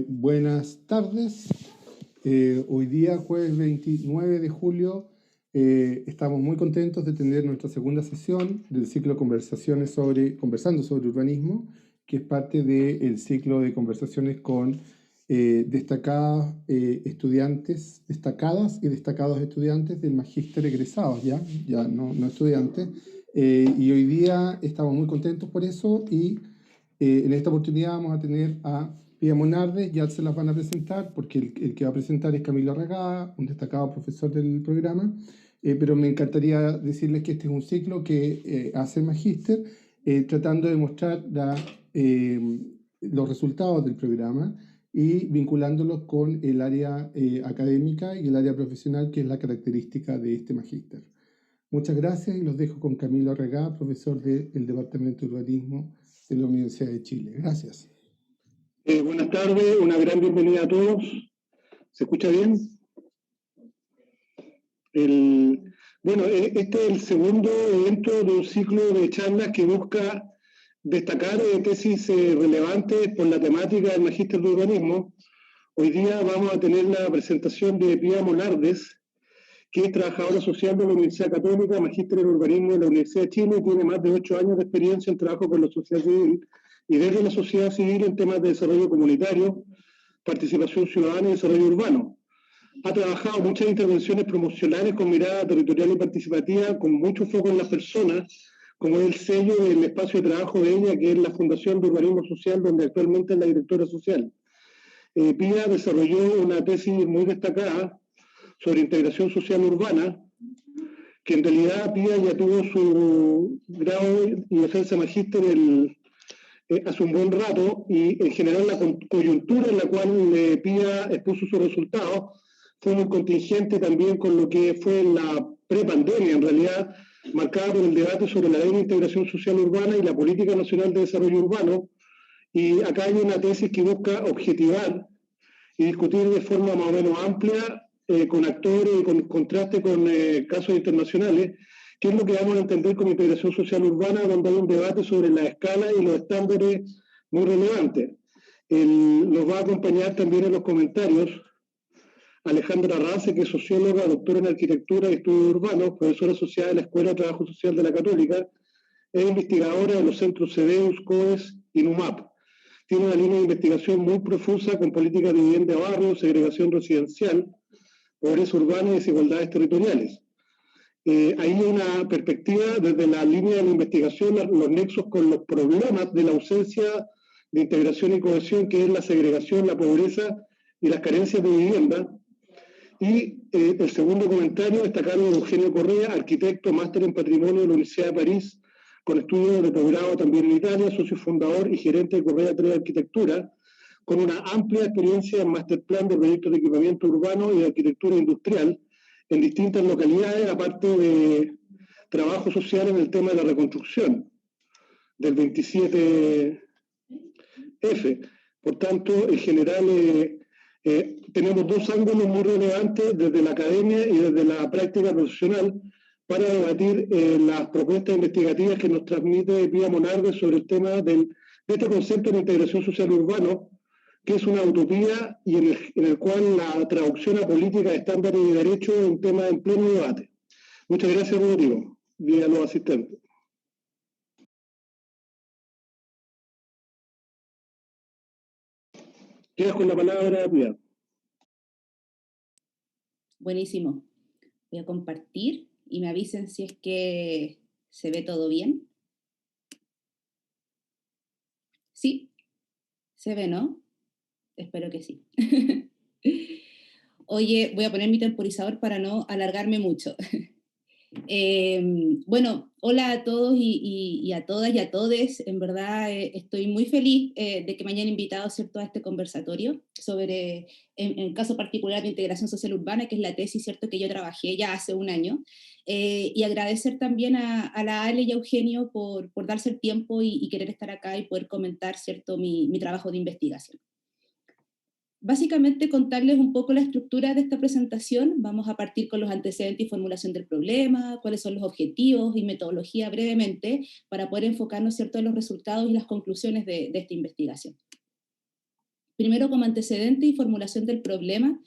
Buenas tardes. Hoy día, jueves 29 de julio, estamos muy contentos de tener nuestra segunda sesión del ciclo de conversaciones conversando sobre urbanismo, que es parte del ciclo de conversaciones con destacadas y destacados estudiantes del magíster egresados, ya no estudiantes. Y hoy día estamos muy contentos por eso y en esta oportunidad vamos a tener a Pía Monardes, ya se las van a presentar porque el que va a presentar es Camilo Arregada, un destacado profesor del programa, pero me encantaría decirles que este es un ciclo que hace el magíster tratando de mostrar los resultados del programa y vinculándolos con el área académica y el área profesional, que es la característica de este magíster. Muchas gracias y los dejo con Camilo Arregada, profesor del Departamento de Urbanismo de la Universidad de Chile. Gracias. Buenas tardes, una gran bienvenida a todos. ¿Se escucha bien? Este es el segundo evento de un ciclo de charlas que busca destacar tesis relevantes por la temática del Magíster de Urbanismo. Hoy día vamos a tener la presentación de Pía Monardes, que es trabajadora social de la Universidad Católica, magíster en urbanismo de la Universidad de Chile, y tiene más de 8 años de experiencia en trabajo con la sociedad civil y desde la sociedad civil en temas de desarrollo comunitario, participación ciudadana y desarrollo urbano. Ha trabajado muchas intervenciones promocionales con mirada territorial y participativa, con mucho foco en las personas, como es el sello del espacio de trabajo de ella, que es la Fundación de Urbanismo Social, donde actualmente es la directora social. Pía desarrolló una tesis muy destacada sobre integración social urbana, que en realidad Pía ya tuvo su grado y docencia magíster hace un buen rato, y en general la coyuntura en la cual Pía expuso sus resultados fue muy contingente también con lo que fue la prepandemia, en realidad, marcada por el debate sobre la ley de integración social urbana y la política nacional de desarrollo urbano. Y acá hay una tesis que busca objetivar y discutir de forma más o menos amplia, con actores y con contraste con casos internacionales, qué es lo que vamos a entender como integración social urbana, donde hay un debate sobre la escala y los estándares muy relevantes. Nos va a acompañar también en los comentarios Alejandra Arrase, que es socióloga, doctora en arquitectura y estudios urbanos, profesora asociada de la Escuela de Trabajo Social de la Católica, es investigadora de los centros CEDEUS, COES y NUMAP. Tiene una línea de investigación muy profusa con políticas de vivienda de barrio, segregación residencial, pobreza urbana y desigualdades territoriales. Hay una perspectiva desde la línea de la investigación, los nexos con los problemas de la ausencia de integración y cohesión, que es la segregación, la pobreza y las carencias de vivienda. Y el segundo comentario está a cargo de Eugenio Correa, arquitecto, máster en patrimonio de la Universidad de París, con estudios de posgrado también en Italia, socio fundador y gerente de Correa 3 de Arquitectura, con una amplia experiencia en masterplan de proyectos de equipamiento urbano y de arquitectura industrial en distintas localidades, aparte de trabajo social en el tema de la reconstrucción del 27F. Por tanto, en general, tenemos dos ángulos muy relevantes desde la academia y desde la práctica profesional para debatir las propuestas investigativas que nos transmite Pía Monardes sobre el tema de este concepto de integración social urbano, que es una utopía y en el cual la traducción a política de estándares y derechos es un tema en pleno debate. Muchas gracias, Rodrigo, y a los asistentes. Quedas con la palabra, Pía. Buenísimo. Voy a compartir y me avisen si es que se ve todo bien. ¿Sí? ¿Se ve, no? Espero que sí. Oye, voy a poner mi temporizador para no alargarme mucho. Bueno, hola a todos y a todas y a todes. En verdad estoy muy feliz de que me hayan invitado, ¿cierto?, a este conversatorio sobre, en el caso particular de integración social urbana, que es la tesis, ¿cierto?, que yo trabajé ya hace un año. Y agradecer también a la Ale y a Eugenio por darse el tiempo y querer estar acá y poder comentar, ¿cierto?, mi trabajo de investigación. Básicamente contarles un poco la estructura de esta presentación. Vamos a partir con los antecedentes y formulación del problema, cuáles son los objetivos y metodología brevemente, para poder enfocarnos, ¿cierto?, en los resultados y las conclusiones de esta investigación. Primero, como antecedente y formulación del problema,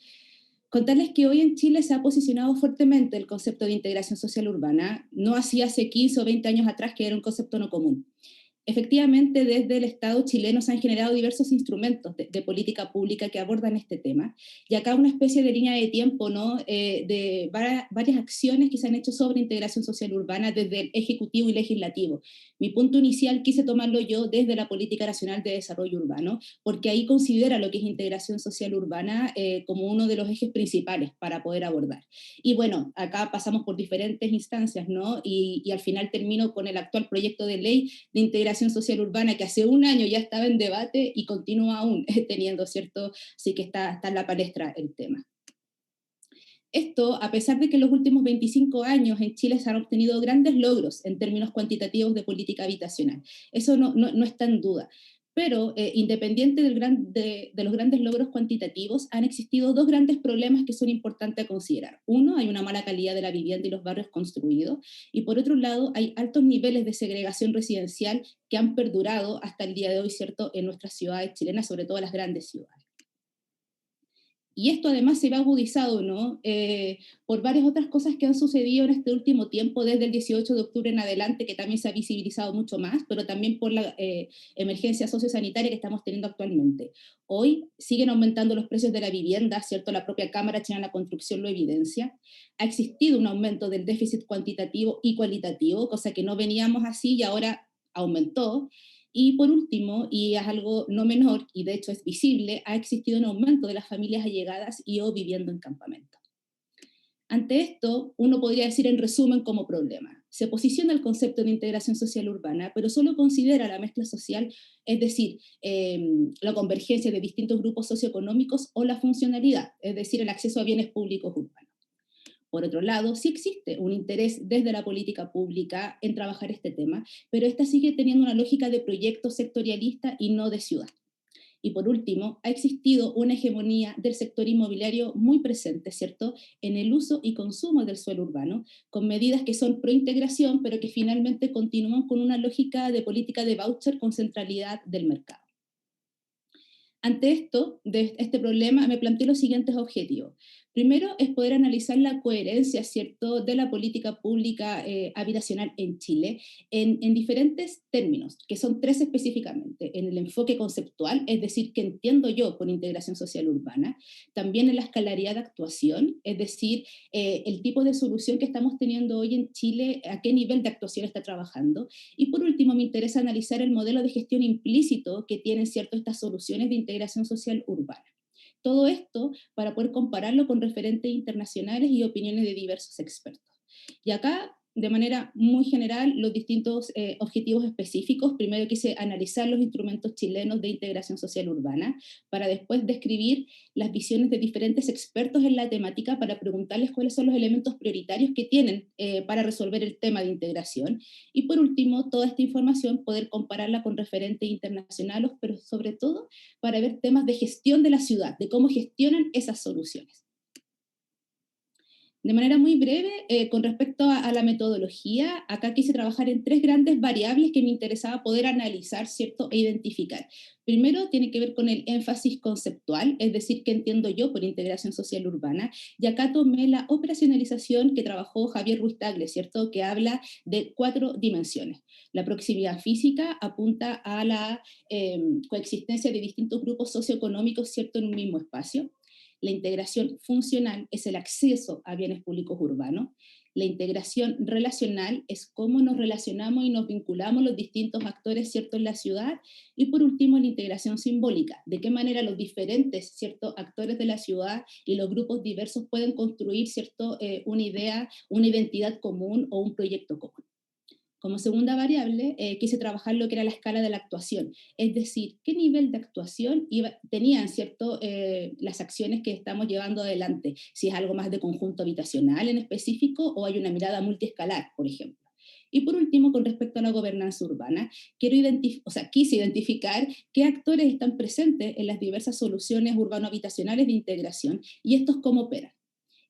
contarles que hoy en Chile se ha posicionado fuertemente el concepto de integración social urbana, no así hace 15 o 20 años atrás, que era un concepto no común. Efectivamente, desde el Estado chileno se han generado diversos instrumentos de política pública que abordan este tema, y acá una especie de línea de tiempo, ¿no? De varias acciones que se han hecho sobre integración social urbana desde el Ejecutivo y Legislativo. Mi punto inicial quise tomarlo yo desde la Política Nacional de Desarrollo Urbano, porque ahí considera lo que es integración social urbana como uno de los ejes principales para poder abordar. Y bueno, acá pasamos por diferentes instancias, ¿no? Y al final termino con el actual proyecto de ley de integración social urbana, que hace un año ya estaba en debate y continúa aún teniendo, ¿cierto? Sí que está en la palestra el tema. Esto, a pesar de que en los últimos 25 años en Chile se han obtenido grandes logros en términos cuantitativos de política habitacional. Eso no está en duda. Pero, independiente de los grandes logros cuantitativos, han existido dos grandes problemas que son importantes a considerar. Uno, hay una mala calidad de la vivienda y los barrios construidos, y por otro lado, hay altos niveles de segregación residencial que han perdurado hasta el día de hoy, ¿cierto?, en nuestras ciudades chilenas, sobre todo las grandes ciudades. Y esto además se ve agudizado, ¿no? Por varias otras cosas que han sucedido en este último tiempo, desde el 18 de octubre en adelante, que también se ha visibilizado mucho más, pero también por la emergencia sociosanitaria que estamos teniendo actualmente. Hoy siguen aumentando los precios de la vivienda, ¿cierto? La propia Cámara Chilena de la Construcción lo evidencia. Ha existido un aumento del déficit cuantitativo y cualitativo, cosa que no veníamos así y ahora aumentó. Y por último, y es algo no menor, y de hecho es visible, ha existido un aumento de las familias allegadas y o viviendo en campamento. Ante esto, uno podría decir en resumen como problema. Se posiciona el concepto de integración social urbana, pero solo considera la mezcla social, es decir, la convergencia de distintos grupos socioeconómicos o la funcionalidad, es decir, el acceso a bienes públicos urbanos. Por otro lado, sí existe un interés desde la política pública en trabajar este tema, pero esta sigue teniendo una lógica de proyecto sectorialista y no de ciudad. Y por último, ha existido una hegemonía del sector inmobiliario muy presente, ¿cierto?, en el uso y consumo del suelo urbano, con medidas que son pro integración, pero que finalmente continúan con una lógica de política de voucher con centralidad del mercado. Ante esto, de este problema, me planteé los siguientes objetivos. Primero es poder analizar la coherencia, ¿cierto?, de la política pública habitacional en Chile en diferentes términos, que son tres específicamente. En el enfoque conceptual, es decir, qué entiendo yo por integración social urbana. También en la escalaridad de actuación, es decir, el tipo de solución que estamos teniendo hoy en Chile, a qué nivel de actuación está trabajando. Y por último, me interesa analizar el modelo de gestión implícito que tienen, ¿cierto?, estas soluciones de integración social urbana. Todo esto para poder compararlo con referentes internacionales y opiniones de diversos expertos. Y acá, de manera muy general, los distintos objetivos específicos. Primero quise analizar los instrumentos chilenos de integración social urbana, para después describir las visiones de diferentes expertos en la temática, para preguntarles cuáles son los elementos prioritarios que tienen para resolver el tema de integración. Y por último, toda esta información poder compararla con referentes internacionales, pero sobre todo para ver temas de gestión de la ciudad, de cómo gestionan esas soluciones. De manera muy breve, con respecto a la metodología, acá quise trabajar en tres grandes variables que me interesaba poder analizar, ¿cierto?, e identificar. Primero, tiene que ver con el énfasis conceptual, es decir, qué entiendo yo por integración social urbana, y acá tomé la operacionalización que trabajó Javier Ruiz Tagle, ¿cierto?, que habla de 4 dimensiones. La proximidad física apunta a la coexistencia de distintos grupos socioeconómicos, ¿cierto?, en un mismo espacio. La integración funcional es el acceso a bienes públicos urbanos. La integración relacional es cómo nos relacionamos y nos vinculamos los distintos actores, ¿cierto?, en la ciudad. Y por último, la integración simbólica, de qué manera los diferentes, ¿cierto?, actores de la ciudad y los grupos diversos pueden construir, ¿cierto?, una idea, una identidad común o un proyecto común. Como segunda variable, quise trabajar lo que era la escala de la actuación, es decir, qué nivel de actuación tenían, ¿cierto?, las acciones que estamos llevando adelante, si es algo más de conjunto habitacional en específico o hay una mirada multiescalar, por ejemplo. Y por último, con respecto a la gobernanza urbana, quise identificar qué actores están presentes en las diversas soluciones urbano-habitacionales de integración y estos cómo operan.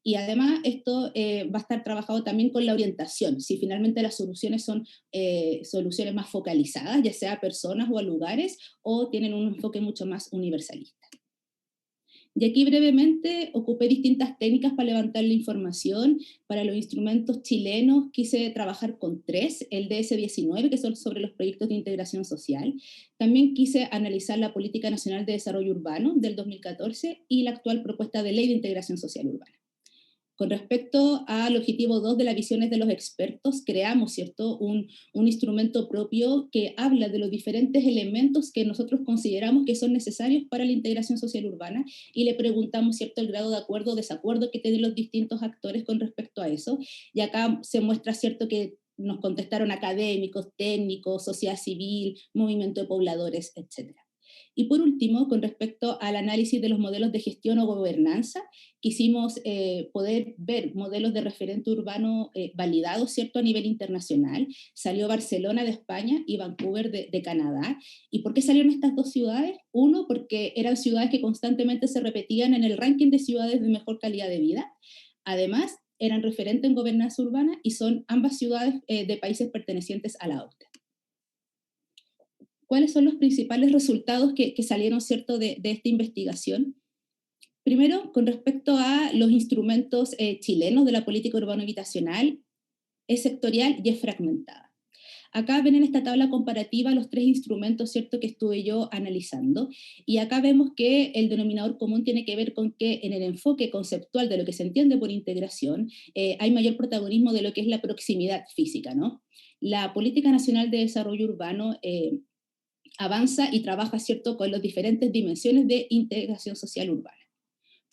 Y además esto va a estar trabajado también con la orientación, si finalmente las soluciones son soluciones más focalizadas, ya sea a personas o a lugares, o tienen un enfoque mucho más universalista. Y aquí brevemente ocupé distintas técnicas para levantar la información. Para los instrumentos chilenos quise trabajar con tres: el DS-19, que son sobre los proyectos de integración social. También quise analizar la Política Nacional de Desarrollo Urbano del 2014 y la actual propuesta de ley de integración social urbana. Con respecto al objetivo 2 de las visiones de los expertos, creamos, ¿cierto?, un instrumento propio que habla de los diferentes elementos que nosotros consideramos que son necesarios para la integración social urbana, y le preguntamos, ¿cierto?, el grado de acuerdo o desacuerdo que tienen los distintos actores con respecto a eso. Y acá se muestra, ¿cierto?, que nos contestaron académicos, técnicos, sociedad civil, movimiento de pobladores, etcétera. Y por último, con respecto al análisis de los modelos de gestión o gobernanza, quisimos poder ver modelos de referente urbano validados, ¿cierto?, a nivel internacional. Salió Barcelona de España y Vancouver de Canadá. ¿Y por qué salieron estas dos ciudades? Uno, porque eran ciudades que constantemente se repetían en el ranking de ciudades de mejor calidad de vida. Además, eran referentes en gobernanza urbana y son ambas ciudades de países pertenecientes a la OCDE. ¿Cuáles son los principales resultados que salieron, ¿cierto?, de esta investigación? Primero, con respecto a los instrumentos chilenos de la política urbano-habitacional, es sectorial y es fragmentada. Acá ven en esta tabla comparativa los tres instrumentos, ¿cierto?, que estuve yo analizando, y acá vemos que el denominador común tiene que ver con que en el enfoque conceptual de lo que se entiende por integración hay mayor protagonismo de lo que es la proximidad física, ¿no? La Política Nacional de Desarrollo Urbano avanza y trabaja, ¿cierto?, con las diferentes dimensiones de integración social urbana.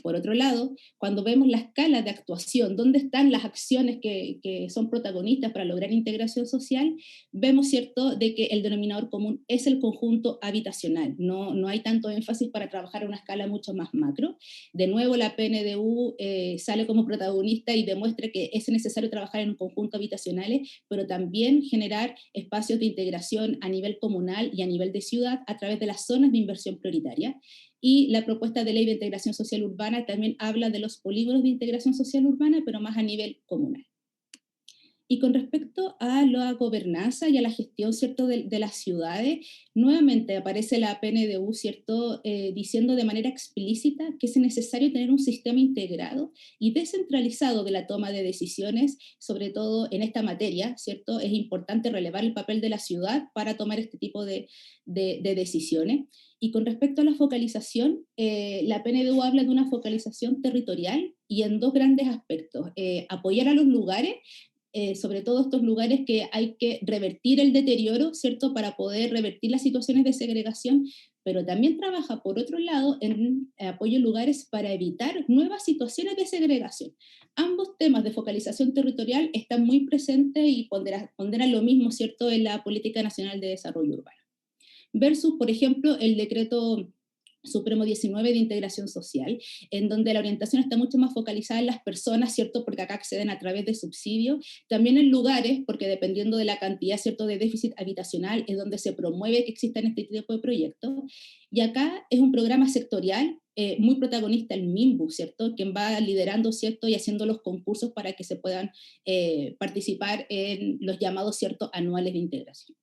Por otro lado, cuando vemos la escala de actuación, dónde están las acciones que son protagonistas para lograr integración social, vemos, ¿cierto?, de que el denominador común es el conjunto habitacional. No hay tanto énfasis para trabajar a una escala mucho más macro. De nuevo, la PNDU sale como protagonista y demuestra que es necesario trabajar en un conjunto habitacionales, pero también generar espacios de integración a nivel comunal y a nivel de ciudad a través de las zonas de inversión prioritaria. Y la propuesta de ley de integración social urbana también habla de los polígonos de integración social urbana, pero más a nivel comunal. Y con respecto a la gobernanza y a la gestión, ¿cierto?, de las ciudades, nuevamente aparece la PNDU, ¿cierto?, diciendo de manera explícita que es necesario tener un sistema integrado y descentralizado de la toma de decisiones, sobre todo en esta materia, ¿cierto? Es importante relevar el papel de la ciudad para tomar este tipo de decisiones. Y con respecto a la focalización, la PNDU habla de una focalización territorial y en dos grandes aspectos: apoyar a los lugares, sobre todo estos lugares que hay que revertir el deterioro, ¿cierto?, para poder revertir las situaciones de segregación, pero también trabaja, por otro lado, en apoyo a lugares para evitar nuevas situaciones de segregación. Ambos temas de focalización territorial están muy presentes y ponderan lo mismo, ¿cierto?, en la Política Nacional de Desarrollo Urbano. Versus, por ejemplo, el decreto Supremo 19 de integración social, en donde la orientación está mucho más focalizada en las personas, ¿cierto?, porque acá acceden a través de subsidios, también en lugares, porque dependiendo de la cantidad, ¿cierto?, de déficit habitacional, es donde se promueve que existan este tipo de proyectos. Y acá es un programa sectorial, muy protagonista el MIMBU, ¿cierto?, quien va liderando, ¿cierto?, y haciendo los concursos para que se puedan participar en los llamados, ¿cierto?, anuales de integración.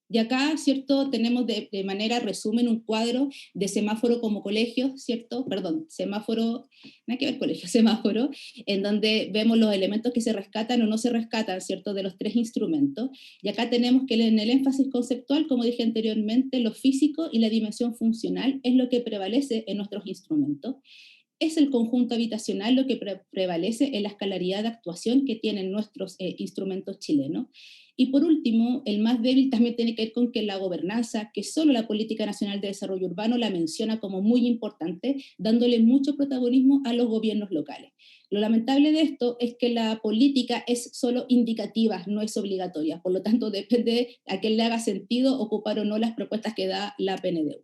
Y acá, ¿cierto?, tenemos de manera resumen un cuadro de semáforo como colegio, ¿cierto? Perdón, semáforo, nada que ver colegio, semáforo, en donde vemos los elementos que se rescatan o no se rescatan, ¿cierto?, de los tres instrumentos. Y acá tenemos que en el énfasis conceptual, como dije anteriormente, lo físico y la dimensión funcional es lo que prevalece en nuestros instrumentos. Es el conjunto habitacional lo que prevalece en la escalaridad de actuación que tienen nuestros instrumentos chilenos. Y por último, el más débil también tiene que ver con que la gobernanza, que solo la Política Nacional de Desarrollo Urbano la menciona como muy importante, dándole mucho protagonismo a los gobiernos locales. Lo lamentable de esto es que la política es solo indicativa, no es obligatoria. Por lo tanto, depende a quién le haga sentido ocupar o no las propuestas que da la PNDU.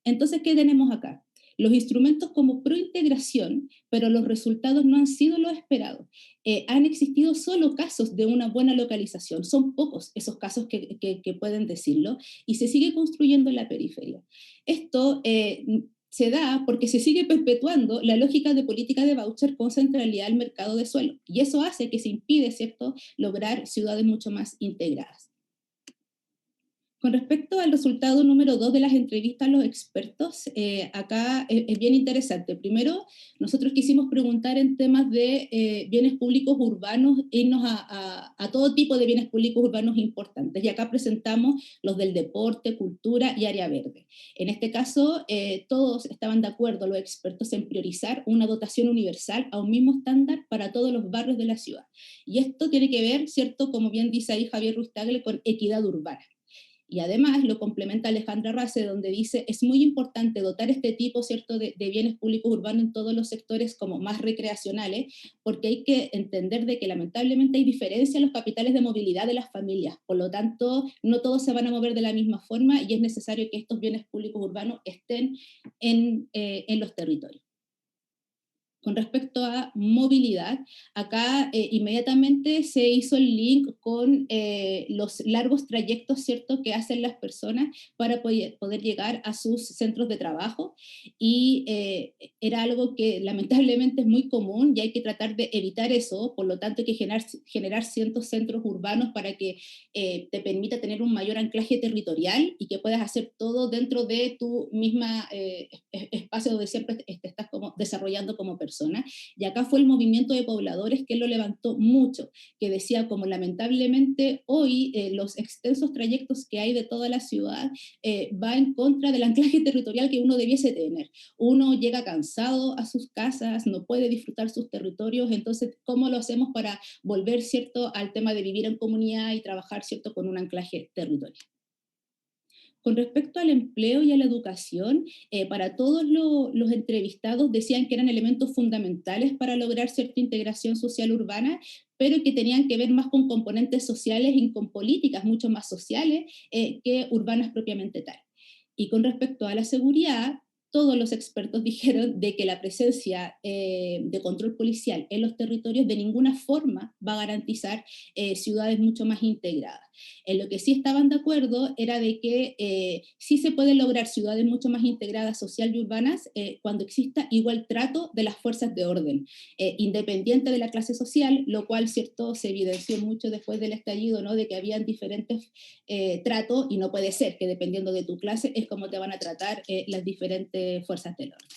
Entonces, ¿qué tenemos acá? Los instrumentos como prointegración, pero los resultados no han sido los esperados. Han existido solo casos de una buena localización, son pocos esos casos que pueden decirlo, y se sigue construyendo en la periferia. Esto se da porque se sigue perpetuando la lógica de política de voucher con centralidad al mercado de suelo, y eso hace que se impide, ¿cierto?, lograr ciudades mucho más integradas. Con respecto al resultado número 2 de las entrevistas a los expertos, acá es bien interesante. Primero, nosotros quisimos preguntar en temas de bienes públicos urbanos, irnos a todo tipo de bienes públicos urbanos importantes. Y acá presentamos los del deporte, cultura y área verde. En este caso, todos estaban de acuerdo, los expertos, en priorizar una dotación universal a un mismo estándar para todos los barrios de la ciudad. Y esto tiene que ver, ¿cierto?, como bien dice ahí Javier Ruiz Tagle, con equidad urbana. Y además lo complementa Alejandra Race, donde dice, es muy importante dotar este tipo, ¿cierto?, de bienes públicos urbanos en todos los sectores como más recreacionales, porque hay que entender de que lamentablemente hay diferencia en los capitales de movilidad de las familias, por lo tanto, no todos se van a mover de la misma forma y es necesario que estos bienes públicos urbanos estén en los territorios. Con respecto a movilidad, acá inmediatamente se hizo el link con los largos trayectos, ¿cierto?, que hacen las personas para poder llegar a sus centros de trabajo, y era algo que lamentablemente es muy común y hay que tratar de evitar eso. Por lo tanto hay que generar ciertos centros urbanos para que te permita tener un mayor anclaje territorial y que puedas hacer todo dentro de tu misma espacio donde siempre te estás como desarrollando como persona. Y acá fue el movimiento de pobladores que lo levantó mucho, que decía como lamentablemente hoy los extensos trayectos que hay de toda la ciudad va en contra del anclaje territorial que uno debiese tener. Uno llega cansado a sus casas, no puede disfrutar sus territorios, entonces ¿cómo lo hacemos para volver, ¿cierto?, al tema de vivir en comunidad y trabajar, ¿cierto?, con un anclaje territorial? Con respecto al empleo y a la educación, para todos los entrevistados decían que eran elementos fundamentales para lograr cierta integración social urbana, pero que tenían que ver más con componentes sociales y con políticas mucho más sociales que urbanas propiamente tal. Y con respecto a la seguridad, todos los expertos dijeron de que la presencia de control policial en los territorios de ninguna forma va a garantizar ciudades mucho más integradas. En lo que sí estaban de acuerdo era de que sí se pueden lograr ciudades mucho más integradas social y urbanas cuando exista igual trato de las fuerzas de orden, independiente de la clase social, lo cual, cierto, se evidenció mucho después del estallido, ¿no?, de que habían diferentes tratos, y no puede ser que dependiendo de tu clase es como te van a tratar las diferentes fuerzas del orden.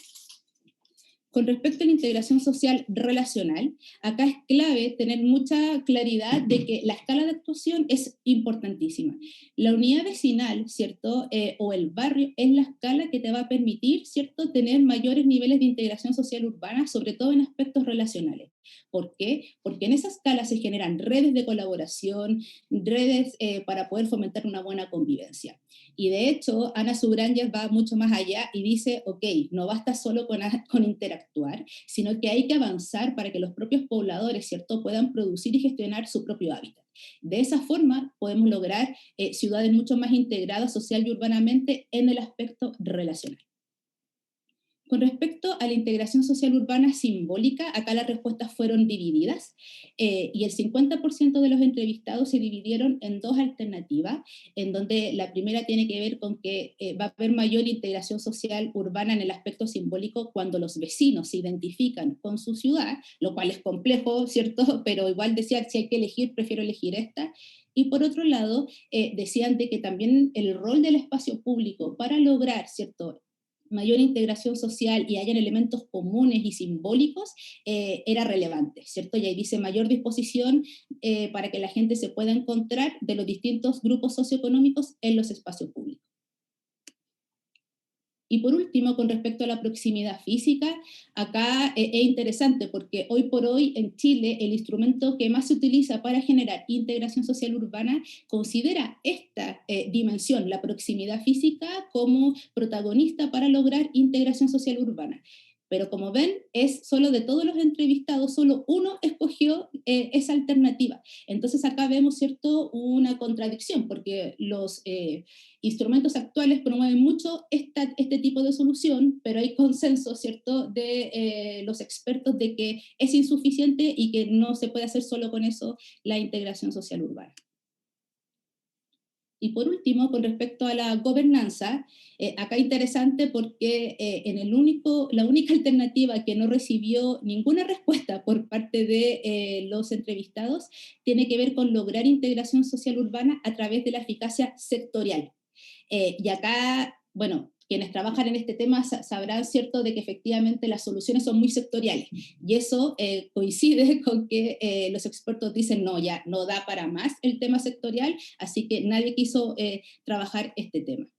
Con respecto a la integración social relacional, acá es clave tener mucha claridad de que la escala de actuación es importantísima. La unidad vecinal, ¿cierto?, o el barrio es la escala que te va a permitir, ¿cierto?, tener mayores niveles de integración social urbana, sobre todo en aspectos relacionales. ¿Por qué? Porque en esa escala se generan redes de colaboración, redes para poder fomentar una buena convivencia. Y de hecho, Ana Subrañas va mucho más allá y dice, ok, no basta solo con interactuar, sino que hay que avanzar para que los propios pobladores, ¿cierto?, puedan producir y gestionar su propio hábitat. De esa forma podemos lograr ciudades mucho más integradas social y urbanamente en el aspecto relacional. Con respecto a la integración social urbana simbólica, acá las respuestas fueron divididas y el 50% de los entrevistados se dividieron en dos alternativas, en donde la primera tiene que ver con que va a haber mayor integración social urbana en el aspecto simbólico cuando los vecinos se identifican con su ciudad, lo cual es complejo, ¿cierto? Pero igual decían, si hay que elegir, prefiero elegir esta. Y por otro lado, decían de que también el rol del espacio público para lograr, ¿cierto?, mayor integración social y hayan elementos comunes y simbólicos, era relevante, ¿cierto? Y ahí dice mayor disposición para que la gente se pueda encontrar de los distintos grupos socioeconómicos en los espacios públicos. Y por último, con respecto a la proximidad física, acá es interesante porque hoy por hoy en Chile el instrumento que más se utiliza para generar integración social urbana considera esta dimensión, la proximidad física, como protagonista para lograr integración social urbana. Pero como ven, es solo de todos los entrevistados, solo uno escogió esa alternativa. Entonces acá vemos, ¿cierto?, una contradicción, porque los instrumentos actuales promueven mucho este tipo de solución, pero hay consenso, ¿cierto?, de los expertos de que es insuficiente y que no se puede hacer solo con eso la integración social urbana. Y por último, con respecto a la gobernanza, acá interesante porque la única alternativa que no recibió ninguna respuesta por parte de los entrevistados tiene que ver con lograr integración social urbana a través de la eficacia sectorial. Y acá, bueno, quienes trabajan en este tema sabrán, ¿cierto?, de que efectivamente las soluciones son muy sectoriales. Y eso coincide con que los expertos dicen, no, ya no da para más el tema sectorial, así que nadie quiso trabajar este tema.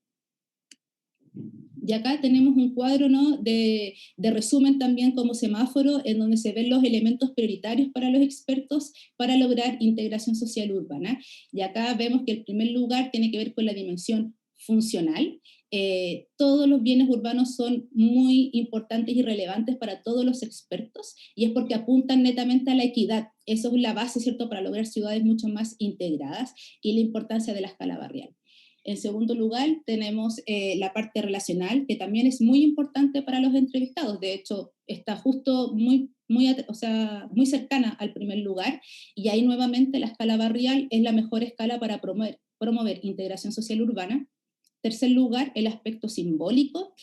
Y acá tenemos un cuadro, ¿no?, de resumen también como semáforo, en donde se ven los elementos prioritarios para los expertos para lograr integración social urbana. Y acá vemos que el primer lugar tiene que ver con la dimensión funcional. Todos los bienes urbanos son muy importantes y relevantes para todos los expertos, y es porque apuntan netamente a la equidad. Eso es la base, ¿cierto?, para lograr ciudades mucho más integradas, y la importancia de la escala barrial. En segundo lugar, tenemos la parte relacional, que también es muy importante para los entrevistados. De hecho, está justo o sea, muy cercana al primer lugar, y ahí nuevamente la escala barrial es la mejor escala para promover integración social urbana. Tercer lugar, el aspecto simbólico.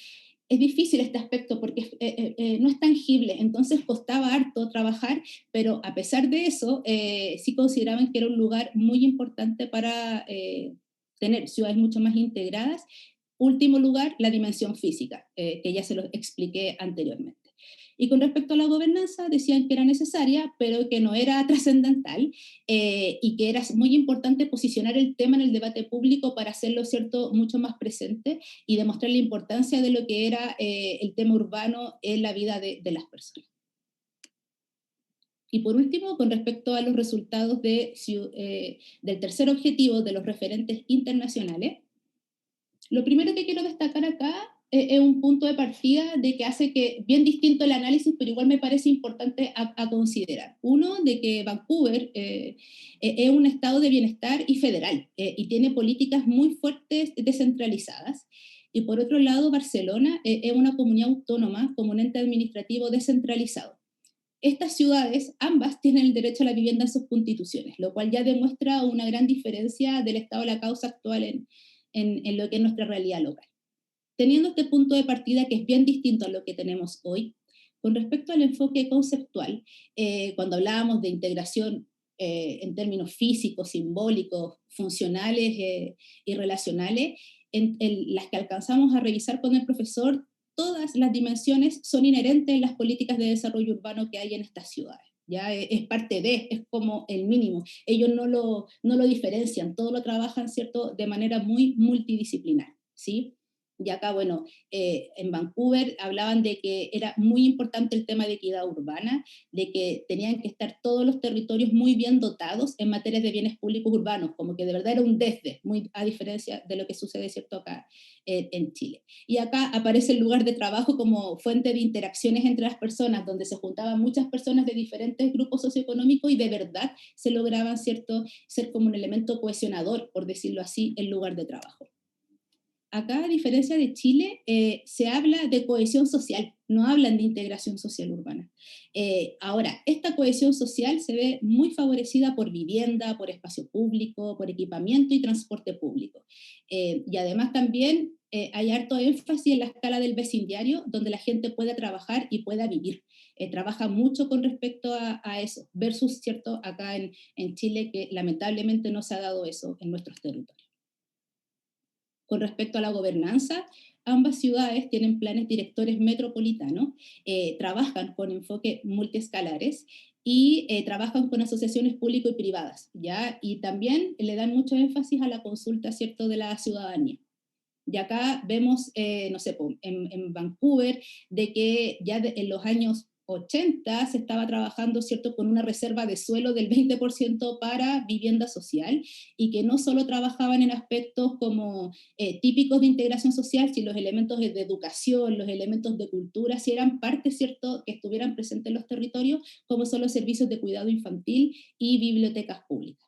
Es difícil este aspecto porque no es tangible, entonces costaba harto trabajar, pero a pesar de eso, sí consideraban que era un lugar muy importante para tener ciudades mucho más integradas. Último lugar, la dimensión física, que ya se lo expliqué anteriormente. Y con respecto a la gobernanza, decían que era necesaria, pero que no era trascendental, y que era muy importante posicionar el tema en el debate público para hacerlo, ¿cierto?, mucho más presente y demostrar la importancia de lo que era el tema urbano en la vida de las personas. Y por último, con respecto a los resultados del tercer objetivo de los referentes internacionales, lo primero que quiero destacar acá es un punto de partida de que hace que, bien distinto el análisis, pero igual me parece importante a considerar. Uno, de que Vancouver es un estado de bienestar y federal, y tiene políticas muy fuertes descentralizadas. Y por otro lado, Barcelona es una comunidad autónoma como un ente administrativo descentralizado. Estas ciudades, ambas, tienen el derecho a la vivienda en sus constituciones, lo cual ya demuestra una gran diferencia del estado de la causa actual en lo que es nuestra realidad local. Teniendo este punto de partida que es bien distinto a lo que tenemos hoy, con respecto al enfoque conceptual, cuando hablábamos de integración en términos físicos, simbólicos, funcionales y relacionales, en las que alcanzamos a revisar con el profesor, todas las dimensiones son inherentes en las políticas de desarrollo urbano que hay en estas ciudades. Ya es parte de, es como el mínimo. Ellos no lo diferencian, todo lo trabajan, ¿cierto?, de manera muy multidisciplinar, ¿sí? Y acá, bueno, en Vancouver hablaban de que era muy importante el tema de equidad urbana, de que tenían que estar todos los territorios muy bien dotados en materia de bienes públicos urbanos, como que de verdad era un desde, muy a diferencia de lo que sucede, ¿cierto?, acá en Chile. Y acá aparece el lugar de trabajo como fuente de interacciones entre las personas, donde se juntaban muchas personas de diferentes grupos socioeconómicos y de verdad se lograban, ¿cierto?, ser como un elemento cohesionador, por decirlo así, el lugar de trabajo. Acá, a diferencia de Chile, se habla de cohesión social, no hablan de integración social urbana. Ahora, esta cohesión social se ve muy favorecida por vivienda, por espacio público, por equipamiento y transporte público. Y además también hay harto énfasis en la escala del vecindario, donde la gente pueda trabajar y pueda vivir. Trabaja mucho con respecto a eso, versus, ¿cierto?, acá en Chile, que lamentablemente no se ha dado eso en nuestros territorios. Con respecto a la gobernanza, ambas ciudades tienen planes directores metropolitanos, trabajan con enfoque multiescalares y trabajan con asociaciones público y privadas, ¿ya? Y también le dan mucho énfasis a la consulta, ¿cierto?, de la ciudadanía. Y acá vemos, no sé, en Vancouver, de que ya en los años 80 se estaba trabajando, ¿cierto?, con una reserva de suelo del 20% para vivienda social, y que no solo trabajaban en aspectos como típicos de integración social, sino los elementos de educación, los elementos de cultura, si eran parte, ¿cierto?, que estuvieran presentes en los territorios, como son los servicios de cuidado infantil y bibliotecas públicas.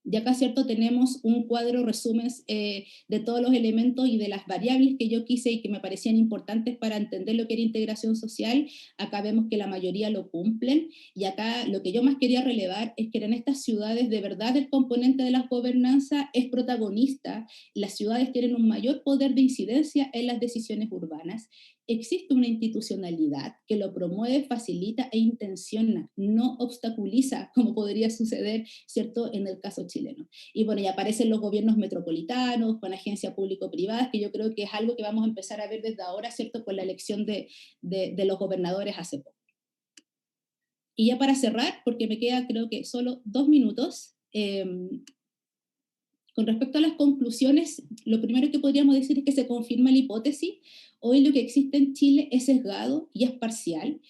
Y acá, ¿cierto?, tenemos un cuadro resumen de todos los elementos y de las variables que yo quise y que me parecían importantes para entender lo que era integración social. Acá vemos que la mayoría lo cumplen, y acá lo que yo más quería relevar es que en estas ciudades de verdad el componente de la gobernanza es protagonista. Las ciudades tienen un mayor poder de incidencia en las decisiones urbanas, existe una institucionalidad que lo promueve, facilita e intenciona, no obstaculiza, como podría suceder, ¿cierto?, en el caso chileno. Y bueno, ya aparecen los gobiernos metropolitanos, con agencias público-privadas, que yo creo que es algo que vamos a empezar a ver desde ahora, ¿cierto?, con la elección de los gobernadores hace poco. Y ya para cerrar, porque me queda creo que solo 2 minutos, con respecto a las conclusiones, lo primero que podríamos decir es que se confirma la hipótesis. Hoy lo que existe en Chile es sesgado y es parcial.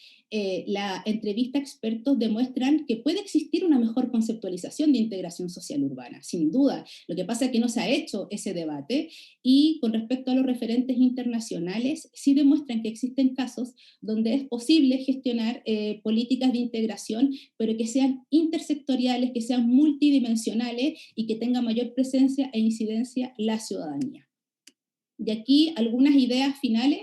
La entrevista a expertos demuestran que puede existir una mejor conceptualización de integración social urbana, sin duda. Lo que pasa es que no se ha hecho ese debate, y con respecto a los referentes internacionales, sí demuestran que existen casos donde es posible gestionar políticas de integración, pero que sean intersectoriales, que sean multidimensionales y que tenga mayor presencia e incidencia la ciudadanía. Y aquí algunas ideas finales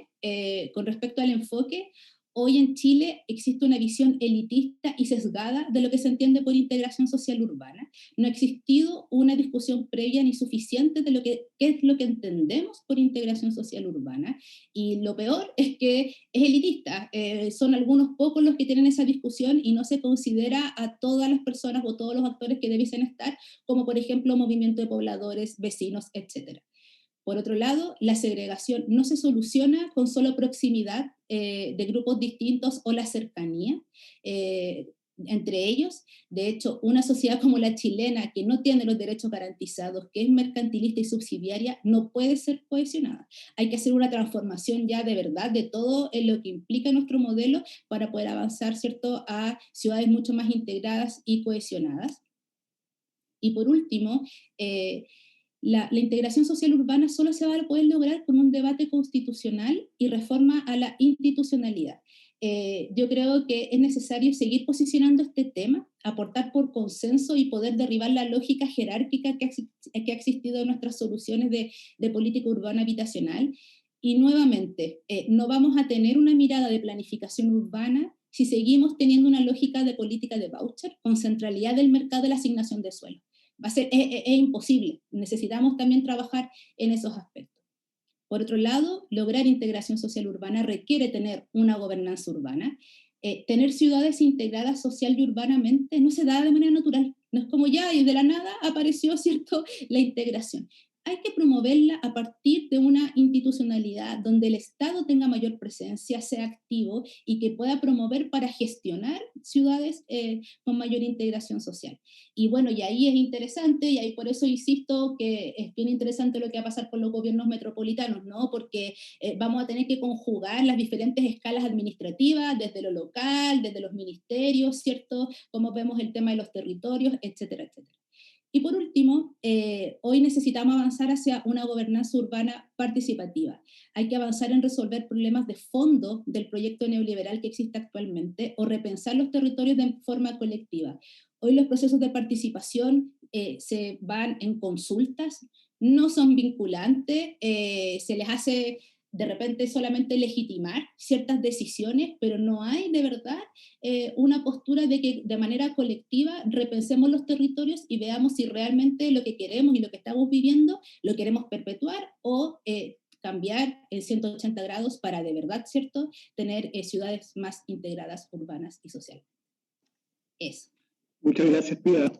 con respecto al enfoque. Hoy en Chile existe una visión elitista y sesgada de lo que se entiende por integración social urbana. No ha existido una discusión previa ni suficiente de qué es lo que entendemos por integración social urbana. Y lo peor es que es elitista. Son algunos pocos los que tienen esa discusión y no se considera a todas las personas o todos los actores que debiesen estar, como por ejemplo movimiento de pobladores, vecinos, etc. Por otro lado, la segregación no se soluciona con solo proximidad de grupos distintos o la cercanía entre ellos. De hecho, una sociedad como la chilena, que no tiene los derechos garantizados, que es mercantilista y subsidiaria, no puede ser cohesionada. Hay que hacer una transformación ya de verdad de todo en lo que implica nuestro modelo para poder avanzar, ¿cierto?, a ciudades mucho más integradas y cohesionadas. Y por último, la integración social urbana solo se va a poder lograr con un debate constitucional y reforma a la institucionalidad. Yo creo que es necesario seguir posicionando este tema, aportar por consenso y poder derribar la lógica jerárquica que ha existido en nuestras soluciones de política urbana habitacional. Y nuevamente, no vamos a tener una mirada de planificación urbana si seguimos teniendo una lógica de política de voucher con centralidad del mercado de la asignación de suelo. Es imposible. Necesitamos también trabajar en esos aspectos. Por otro lado, lograr integración social urbana requiere tener una gobernanza urbana. Tener ciudades integradas social y urbanamente no se da de manera natural. No es como ya y de la nada apareció, ¿cierto?, la integración. Hay que promoverla a partir de una institucionalidad donde el Estado tenga mayor presencia, sea activo y que pueda promover para gestionar ciudades con mayor integración social. Y bueno, y ahí es interesante, y ahí por eso insisto que es bien interesante lo que va a pasar con los gobiernos metropolitanos, ¿no? Porque vamos a tener que conjugar las diferentes escalas administrativas, desde lo local, desde los ministerios, ¿cierto? Como vemos el tema de los territorios, etcétera, etcétera. Y por último, hoy necesitamos avanzar hacia una gobernanza urbana participativa. Hay que avanzar en resolver problemas de fondo del proyecto neoliberal que existe actualmente o repensar los territorios de forma colectiva. Hoy los procesos de participación se van en consultas, no son vinculantes, se les hace de repente solamente legitimar ciertas decisiones, pero no hay de verdad una postura de que de manera colectiva repensemos los territorios y veamos si realmente lo que queremos y lo que estamos viviendo lo queremos perpetuar o cambiar en 180 grados para de verdad, ¿cierto?, tener ciudades más integradas, urbanas y sociales. Eso. Muchas gracias, Pía.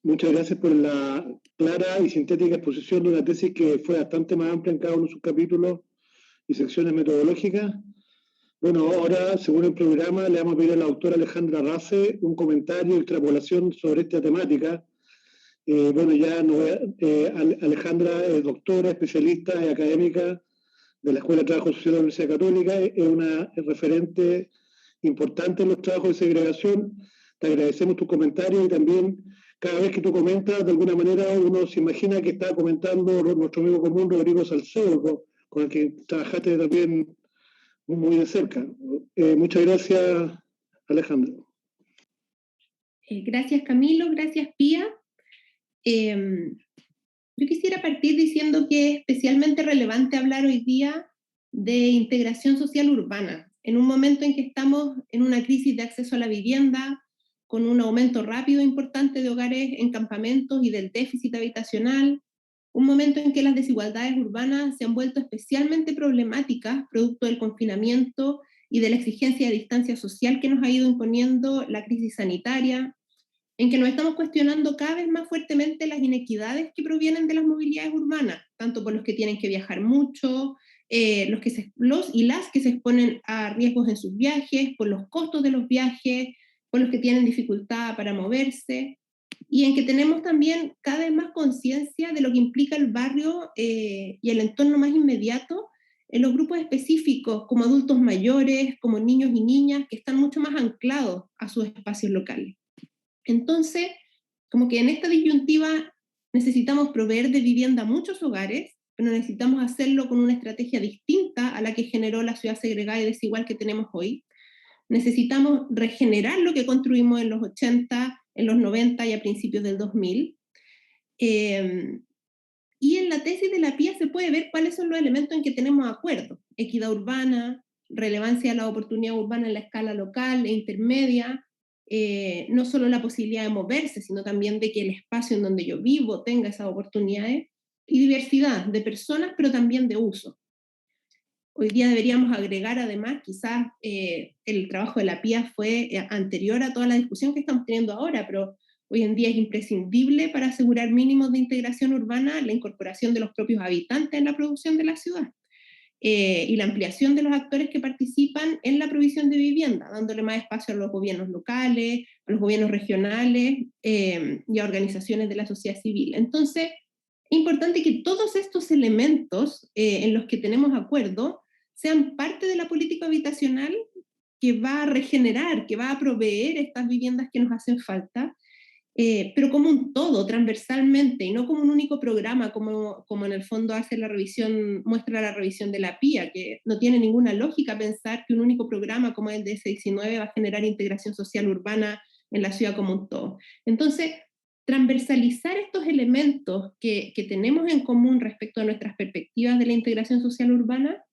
Muchas gracias por la clara y sintética exposición de una tesis que fue bastante más amplia en cada uno de sus capítulos y secciones metodológicas. Bueno, ahora, según el programa, le vamos a pedir a la doctora Alejandra Race un comentario y extrapolación sobre esta temática. Bueno, ya Alejandra es doctora, especialista y académica de la Escuela de Trabajo Social de la Universidad Católica, es una referente importante en los trabajos de segregación. Te agradecemos tu comentario y también cada vez que tú comentas, de alguna manera uno se imagina que está comentando nuestro amigo común Rodrigo Salcedo, con el que trabajaste también muy de cerca. Muchas gracias, Alejandro. Gracias, Camilo. Gracias, Pía. Yo quisiera partir diciendo que es especialmente relevante hablar hoy día de integración social urbana, en un momento en que estamos en una crisis de acceso a la vivienda, con un aumento rápido e importante de hogares en campamentos y del déficit habitacional, un momento en que las desigualdades urbanas se han vuelto especialmente problemáticas producto del confinamiento y de la exigencia de distancia social que nos ha ido imponiendo la crisis sanitaria, en que nos estamos cuestionando cada vez más fuertemente las inequidades que provienen de las movilidades urbanas, tanto por los que tienen que viajar mucho, los y las que se exponen a riesgos en sus viajes, por los costos de los viajes, por los que tienen dificultad para moverse, y en que tenemos también cada vez más conciencia de lo que implica el barrio y el entorno más inmediato en los grupos específicos, como adultos mayores, como niños y niñas, que están mucho más anclados a sus espacios locales. Entonces, como que en esta disyuntiva necesitamos proveer de vivienda a muchos hogares, pero necesitamos hacerlo con una estrategia distinta a la que generó la ciudad segregada y desigual que tenemos hoy. Necesitamos regenerar lo que construimos en los 80, en los 90 y a principios del 2000. Y en la tesis de la PIA se puede ver cuáles son los elementos en que tenemos acuerdo: equidad urbana, relevancia de la oportunidad urbana en la escala local e intermedia, no solo la posibilidad de moverse, sino también de que el espacio en donde yo vivo tenga esas oportunidades, y diversidad de personas, pero también de uso. Hoy día deberíamos agregar además, quizás el trabajo de la PIA fue anterior a toda la discusión que estamos teniendo ahora, pero hoy en día es imprescindible para asegurar mínimos de integración urbana la incorporación de los propios habitantes en la producción de la ciudad. Y la ampliación de los actores que participan en la provisión de vivienda, dándole más espacio a los gobiernos locales, a los gobiernos regionales y a organizaciones de la sociedad civil. Entonces, es importante que todos estos elementos en los que tenemos acuerdo sean parte de la política habitacional que va a regenerar, que va a proveer estas viviendas que nos hacen falta, pero como un todo, transversalmente, y no como un único programa, como en el fondo hace la revisión, muestra la revisión de la PIA, que no tiene ninguna lógica pensar que un único programa como el DS19 va a generar integración social urbana en la ciudad como un todo. Entonces, transversalizar estos elementos que tenemos en común respecto a nuestras perspectivas de la integración social urbana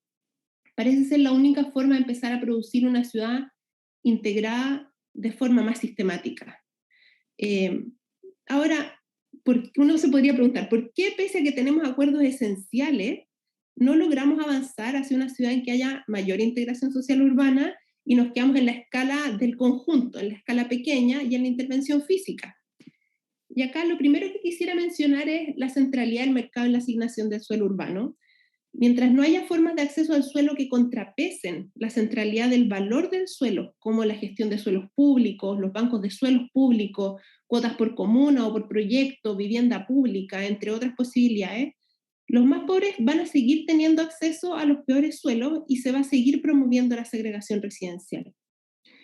parece ser la única forma de empezar a producir una ciudad integrada de forma más sistemática. Ahora, uno se podría preguntar, ¿por qué pese a que tenemos acuerdos esenciales, no logramos avanzar hacia una ciudad en que haya mayor integración social urbana y nos quedamos en la escala del conjunto, en la escala pequeña y en la intervención física? Y acá lo primero que quisiera mencionar es la centralidad del mercado en la asignación del suelo urbano. Mientras no haya formas de acceso al suelo que contrapesen la centralidad del valor del suelo, como la gestión de suelos públicos, los bancos de suelos públicos, cuotas por comuna o por proyecto, vivienda pública, entre otras posibilidades, los más pobres van a seguir teniendo acceso a los peores suelos y se va a seguir promoviendo la segregación residencial.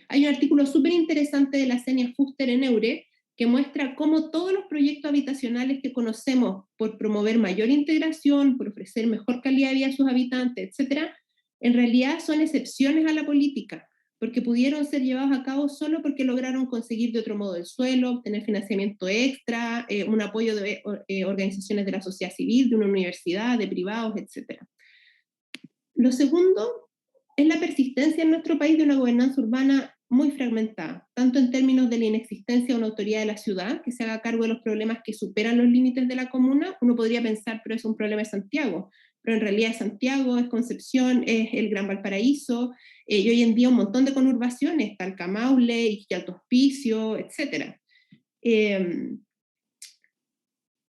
Hay un artículo súper interesante de la Xenia Fuster en Eure que muestra cómo todos los proyectos habitacionales que conocemos por promover mayor integración, por ofrecer mejor calidad de vida a sus habitantes, etcétera, en realidad son excepciones a la política, porque pudieron ser llevados a cabo solo porque lograron conseguir de otro modo el suelo, obtener financiamiento extra, un apoyo de organizaciones de la sociedad civil, de una universidad, de privados, etcétera. Lo segundo es la persistencia en nuestro país de una gobernanza urbana muy fragmentada, tanto en términos de la inexistencia de una autoridad de la ciudad que se haga cargo de los problemas que superan los límites de la comuna. Uno podría pensar, pero es un problema de Santiago, pero en realidad es Santiago, es Concepción, es el Gran Valparaíso, y hoy en día un montón de conurbaciones, Talca, Maule, Iquique, Alto Hospicio, etc.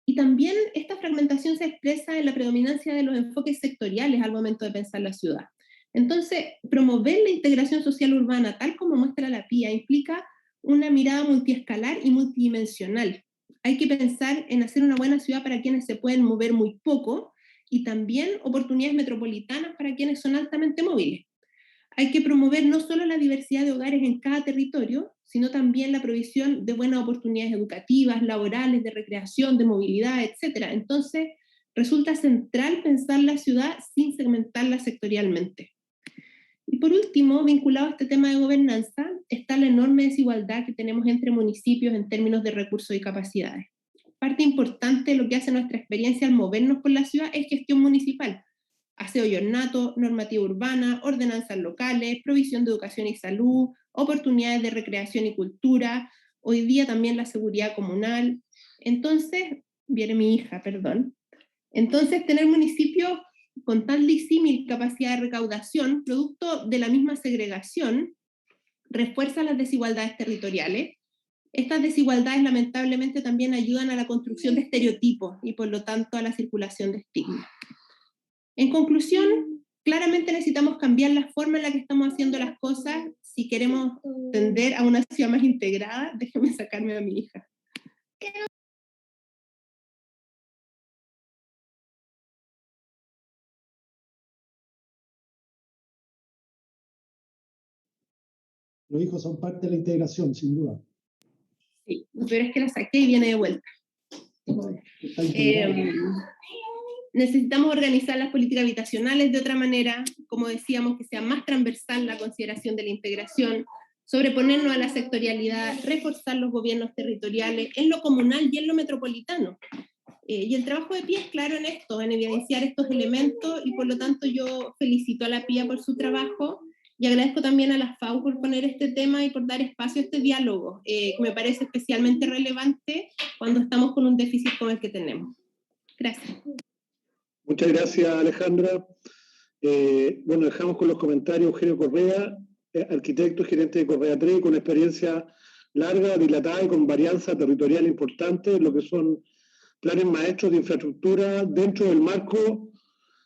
Y también esta fragmentación se expresa en la predominancia de los enfoques sectoriales al momento de pensar la ciudad. Entonces, promover la integración social urbana, tal como muestra la PIA, implica una mirada multiescalar y multidimensional. Hay que pensar en hacer una buena ciudad para quienes se pueden mover muy poco y también oportunidades metropolitanas para quienes son altamente móviles. Hay que promover no solo la diversidad de hogares en cada territorio, sino también la provisión de buenas oportunidades educativas, laborales, de recreación, de movilidad, etc. Entonces, resulta central pensar la ciudad sin segmentarla sectorialmente. Y por último, vinculado a este tema de gobernanza, está la enorme desigualdad que tenemos entre municipios en términos de recursos y capacidades. Parte importante de lo que hace nuestra experiencia al movernos por la ciudad es gestión municipal, aseo y ornato, normativa urbana, ordenanzas locales, provisión de educación y salud, oportunidades de recreación y cultura, hoy día también la seguridad comunal. Entonces, viene mi hija, perdón. Entonces, tener municipios con tal disímil capacidad de recaudación, producto de la misma segregación, refuerza las desigualdades territoriales. Estas desigualdades lamentablemente también ayudan a la construcción de estereotipos y por lo tanto a la circulación de estigmas. En conclusión, claramente necesitamos cambiar la forma en la que estamos haciendo las cosas si queremos tender a una ciudad más integrada. Déjeme sacarme a mi hija. Los hijos son parte de la integración, sin duda. Sí, pero es que la saqué y viene de vuelta. Está integrado. Necesitamos organizar las políticas habitacionales de otra manera, como decíamos, que sea más transversal la consideración de la integración, sobreponernos a la sectorialidad, reforzar los gobiernos territoriales en lo comunal y en lo metropolitano. Y el trabajo de PIA es claro en esto, en evidenciar estos elementos, y por lo tanto yo felicito a la PIA por su trabajo y agradezco también a la FAU por poner este tema y por dar espacio a este diálogo, que me parece especialmente relevante cuando estamos con un déficit como el que tenemos. Gracias. Muchas gracias, Alejandra. Bueno, dejamos con los comentarios Eugenio Correa, arquitecto, gerente de Correa 3, con experiencia larga, dilatada y con varianza territorial importante, lo que son planes maestros de infraestructura dentro del marco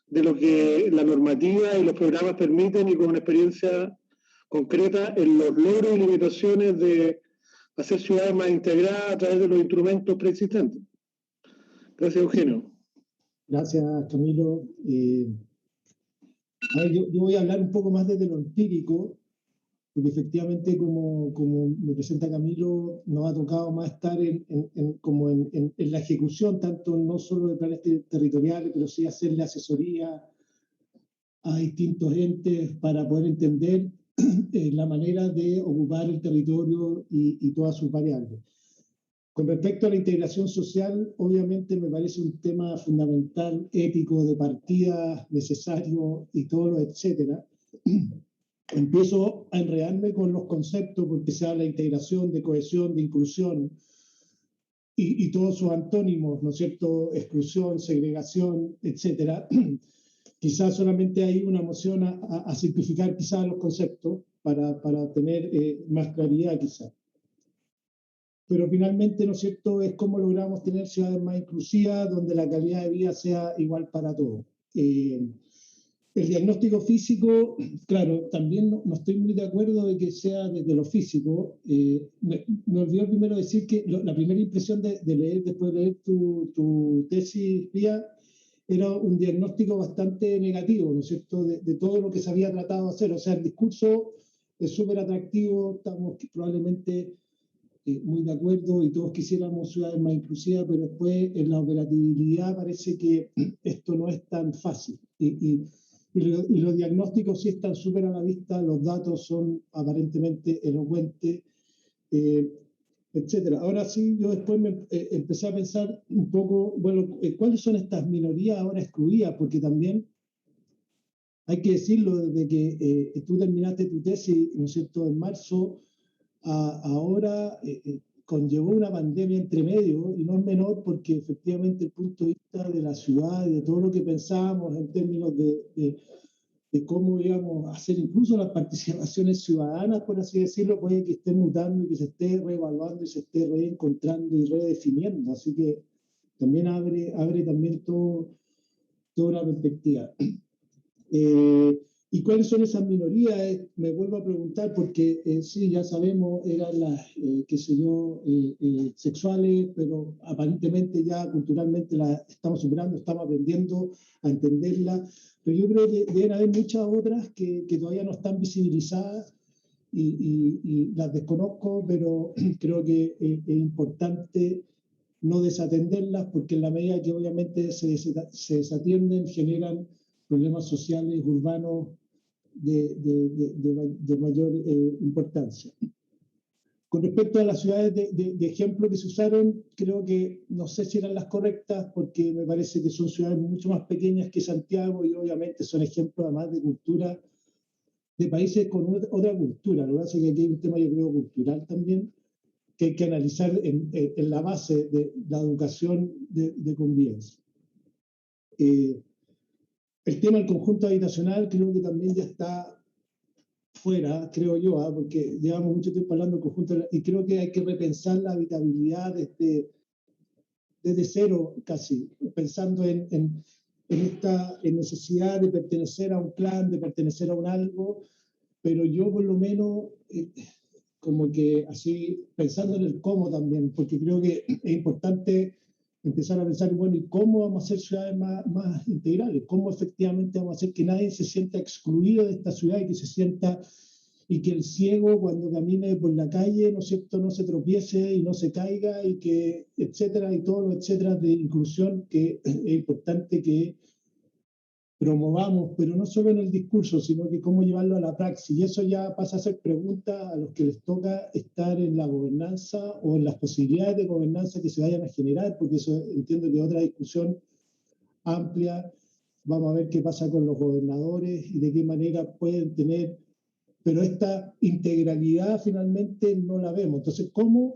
de lo que la normativa y los programas permiten y con una experiencia concreta en los logros y limitaciones de hacer ciudades más integradas a través de los instrumentos preexistentes. Gracias, Eugenio. Gracias, Camilo. A ver, yo voy a hablar un poco más desde lo empírico, porque efectivamente, como me presenta Camilo, nos ha tocado más estar en la ejecución, tanto no solo de planes territoriales, pero sí hacerle asesoría a distintos entes para poder entender la manera de ocupar el territorio y todas sus variables. Con respecto a la integración social, obviamente me parece un tema fundamental, ético, de partida, necesario y todo lo etcétera. Empiezo a enredarme con los conceptos porque se habla de integración, de cohesión, de inclusión y todos sus antónimos, ¿no es cierto? Exclusión, segregación, etcétera. Quizás solamente hay una moción a simplificar quizás los conceptos para tener más claridad quizás. Pero finalmente, ¿no es cierto?, es cómo logramos tener ciudades más inclusivas, donde la calidad de vida sea igual para todos. El diagnóstico físico, claro, también no estoy muy de acuerdo de que sea desde lo físico. Me olvidó primero decir que la primera impresión de leer, después de leer tu tesis, Pía, era un diagnóstico bastante negativo, ¿no es cierto?, de todo lo que se había tratado de hacer. O sea, el discurso es súper atractivo, estamos probablemente muy de acuerdo y todos quisiéramos ciudades más inclusivas, pero después en la operatividad parece que esto no es tan fácil. Y los diagnósticos sí están súper a la vista, los datos son aparentemente elocuentes, etcétera. Ahora sí, yo después empecé a pensar un poco, bueno, ¿cuáles son estas minorías ahora excluidas? Porque también hay que decirlo, desde que tú terminaste tu tesis, ¿no es cierto?, en marzo, ahora conllevó una pandemia entre medio, y no es menor porque efectivamente el punto de vista de la ciudad y de todo lo que pensábamos en términos de cómo íbamos a hacer incluso las participaciones ciudadanas, por así decirlo, puede que esté mutando y que se esté reevaluando y se esté reencontrando y redefiniendo. Así que también abre también toda una perspectiva. ¿Y cuáles son esas minorías? Me vuelvo a preguntar porque sí, ya sabemos, eran las, qué sé yo, sexuales, pero aparentemente ya culturalmente las estamos superando, estamos aprendiendo a entenderlas. Pero yo creo que deben haber muchas otras que todavía no están visibilizadas y las desconozco, pero creo que es importante no desatenderlas porque en la medida que obviamente se desatienden, generan problemas sociales, urbanos, de mayor importancia. Con respecto a las ciudades de ejemplo que se usaron, creo que no sé si eran las correctas porque me parece que son ciudades mucho más pequeñas que Santiago y obviamente son ejemplos además de cultura, de países con otra cultura. Lo que pasa es que aquí hay un tema, yo creo, cultural también, que hay que analizar en la base de la educación de convivencia. El tema del conjunto habitacional creo que también ya está fuera, creo yo, porque llevamos mucho tiempo hablando del conjunto y creo que hay que repensar la habitabilidad desde cero casi, pensando en necesidad de pertenecer a un clan, de pertenecer a un algo, pero yo por lo menos como que así pensando en el cómo también, porque creo que es importante empezar a pensar, bueno, ¿y cómo vamos a hacer ciudades más integrales? ¿Cómo efectivamente vamos a hacer que nadie se sienta excluido de esta ciudad y que se sienta, y que el ciego cuando camine por la calle, ¿no es cierto?, no se tropiece y no se caiga, y que, etcétera, y todo lo etcétera de inclusión que es importante que promovamos, pero no solo en el discurso, sino que cómo llevarlo a la praxis. Y eso ya pasa a ser pregunta a los que les toca estar en la gobernanza o en las posibilidades de gobernanza que se vayan a generar, porque eso entiendo que es otra discusión amplia. Vamos a ver qué pasa con los gobernadores y de qué manera pueden tener, pero esta integralidad finalmente no la vemos. Entonces, ¿cómo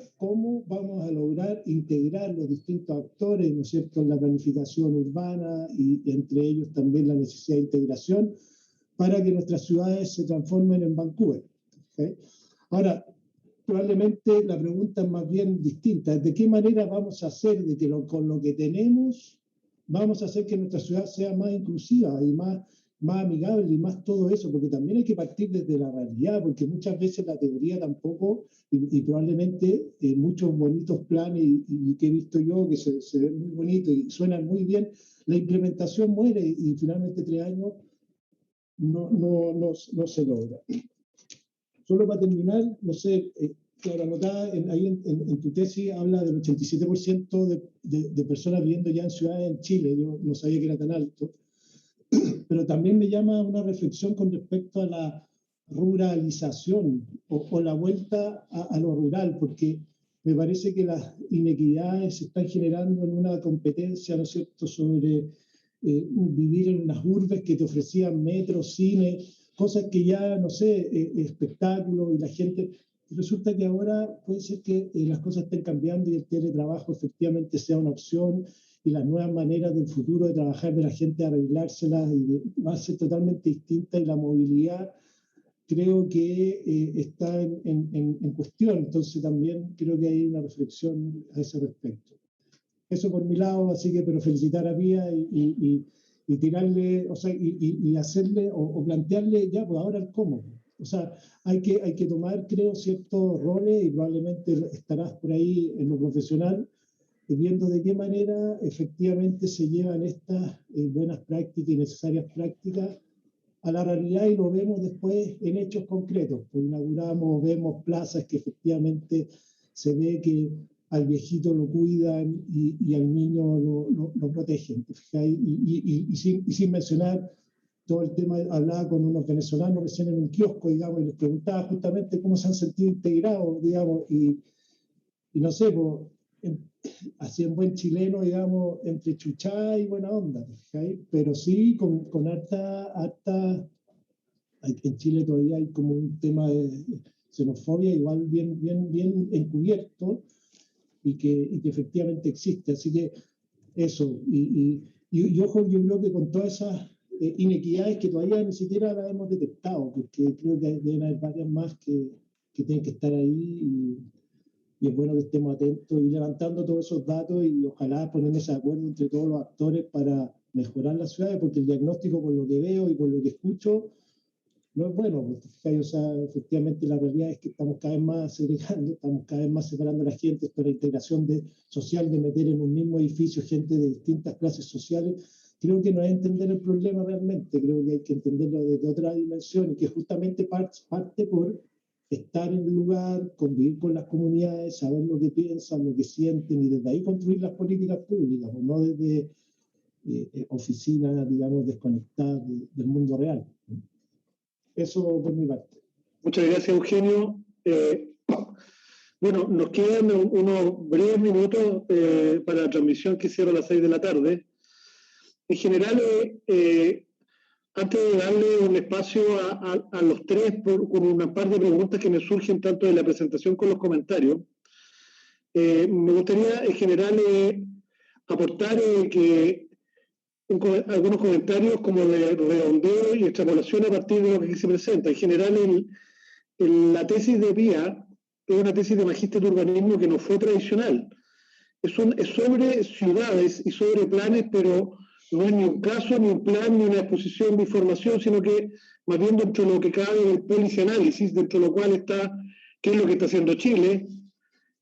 vamos a lograr integrar los distintos actores, ¿no es cierto?, en la planificación urbana y entre ellos también la necesidad de integración para que nuestras ciudades se transformen en Vancouver? ¿Okay? Ahora, probablemente la pregunta es más bien distinta. ¿De qué manera vamos a hacer de que con lo que tenemos vamos a hacer que nuestra ciudad sea más inclusiva y más amigable y más todo eso? Porque también hay que partir desde la realidad, porque muchas veces la teoría tampoco, y probablemente muchos bonitos planes y que he visto yo que se ven muy bonitos y suenan muy bien, la implementación muere y finalmente 3 años no se logra. Solo para terminar, no sé, claro, anotada ahí en tu tesis habla del 87% de personas viviendo ya en ciudades en Chile. Yo no sabía que era tan alto. Pero también me llama una reflexión con respecto a la ruralización o la vuelta a lo rural, porque me parece que las inequidades se están generando en una competencia, ¿no es cierto?, sobre vivir en unas urbes que te ofrecían metros, cine, cosas que ya, no sé, espectáculos, y la gente... Resulta que ahora puede ser que las cosas estén cambiando y el teletrabajo efectivamente sea una opción, y las nuevas maneras del futuro de trabajar de la gente, arreglárselas, va a ser totalmente distinta, y la movilidad creo que está en cuestión. Entonces también creo que hay una reflexión a ese respecto. Eso por mi lado, así que, pero felicitar a Pía y tirarle, o sea, y hacerle o plantearle ya, pues ahora el cómo. O sea, hay que tomar, creo, ciertos roles, y probablemente estarás por ahí en lo profesional, viendo de qué manera efectivamente se llevan estas buenas prácticas y necesarias prácticas a la realidad, y lo vemos después en hechos concretos. Pues inauguramos, vemos plazas que efectivamente se ve que al viejito lo cuidan y al niño lo protegen. Y sin mencionar todo el tema, hablaba con unos venezolanos recién en un kiosco, digamos, y les preguntaba justamente cómo se han sentido integrados, digamos, y no sé, pues, así en buen chileno, digamos, entre chuchá y buena onda, ¿sí? Pero sí con harta, en Chile todavía hay como un tema de xenofobia igual bien encubierto, y que efectivamente existe. Así que eso, y ojo, yo creo que con todas esas inequidades que todavía ni siquiera las hemos detectado, porque creo que deben haber varias más que tienen que estar ahí, y es bueno que estemos atentos y levantando todos esos datos, y ojalá ponernos de acuerdo entre todos los actores para mejorar las ciudades, porque el diagnóstico, por lo que veo y por lo que escucho, no es bueno. Porque, o sea, efectivamente la realidad es que estamos cada vez más segregando, estamos cada vez más separando a la gente. Esto, la integración social, de meter en un mismo edificio gente de distintas clases sociales, creo que no es entender el problema realmente. Creo que hay que entenderlo desde otra dimensión, y que justamente parte por estar en el lugar, convivir con las comunidades, saber lo que piensan, lo que sienten, y desde ahí construir las políticas públicas, pues no desde oficinas, digamos, desconectadas del mundo real. Eso por mi parte. Muchas gracias, Eugenio. Bueno, nos quedan unos breves minutos para la transmisión que cierra a las 6 de la tarde. En general, antes de darle un espacio a los tres con una par de preguntas que me surgen tanto de la presentación como los comentarios, me gustaría en general aportar que algunos comentarios como de redondeo y extrapolación a partir de lo que aquí se presenta. En general, la tesis de Pía es una tesis de magíster de urbanismo que no fue tradicional. Es sobre ciudades y sobre planes, pero no es ni un caso, ni un plan, ni una exposición de información, sino que más bien dentro de lo que cabe en el policianálisis, dentro de lo cual está qué es lo que está haciendo Chile,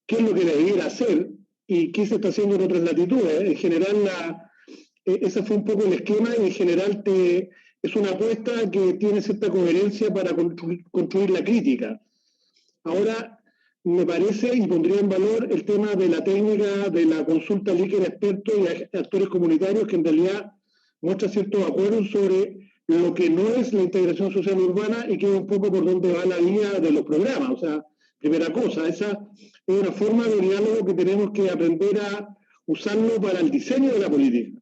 qué es lo que debiera hacer y qué se está haciendo en otras latitudes. En general, ese fue un poco el esquema y en general es una apuesta que tiene cierta coherencia para construir la crítica. Ahora, me parece, y pondría en valor el tema de la técnica de la consulta líquida a expertos y actores comunitarios, que en realidad muestra ciertos acuerdos sobre lo que no es la integración social urbana y que es un poco por donde va la línea de los programas. O sea, primera cosa, esa es una forma de diálogo que tenemos que aprender a usarlo para el diseño de la política.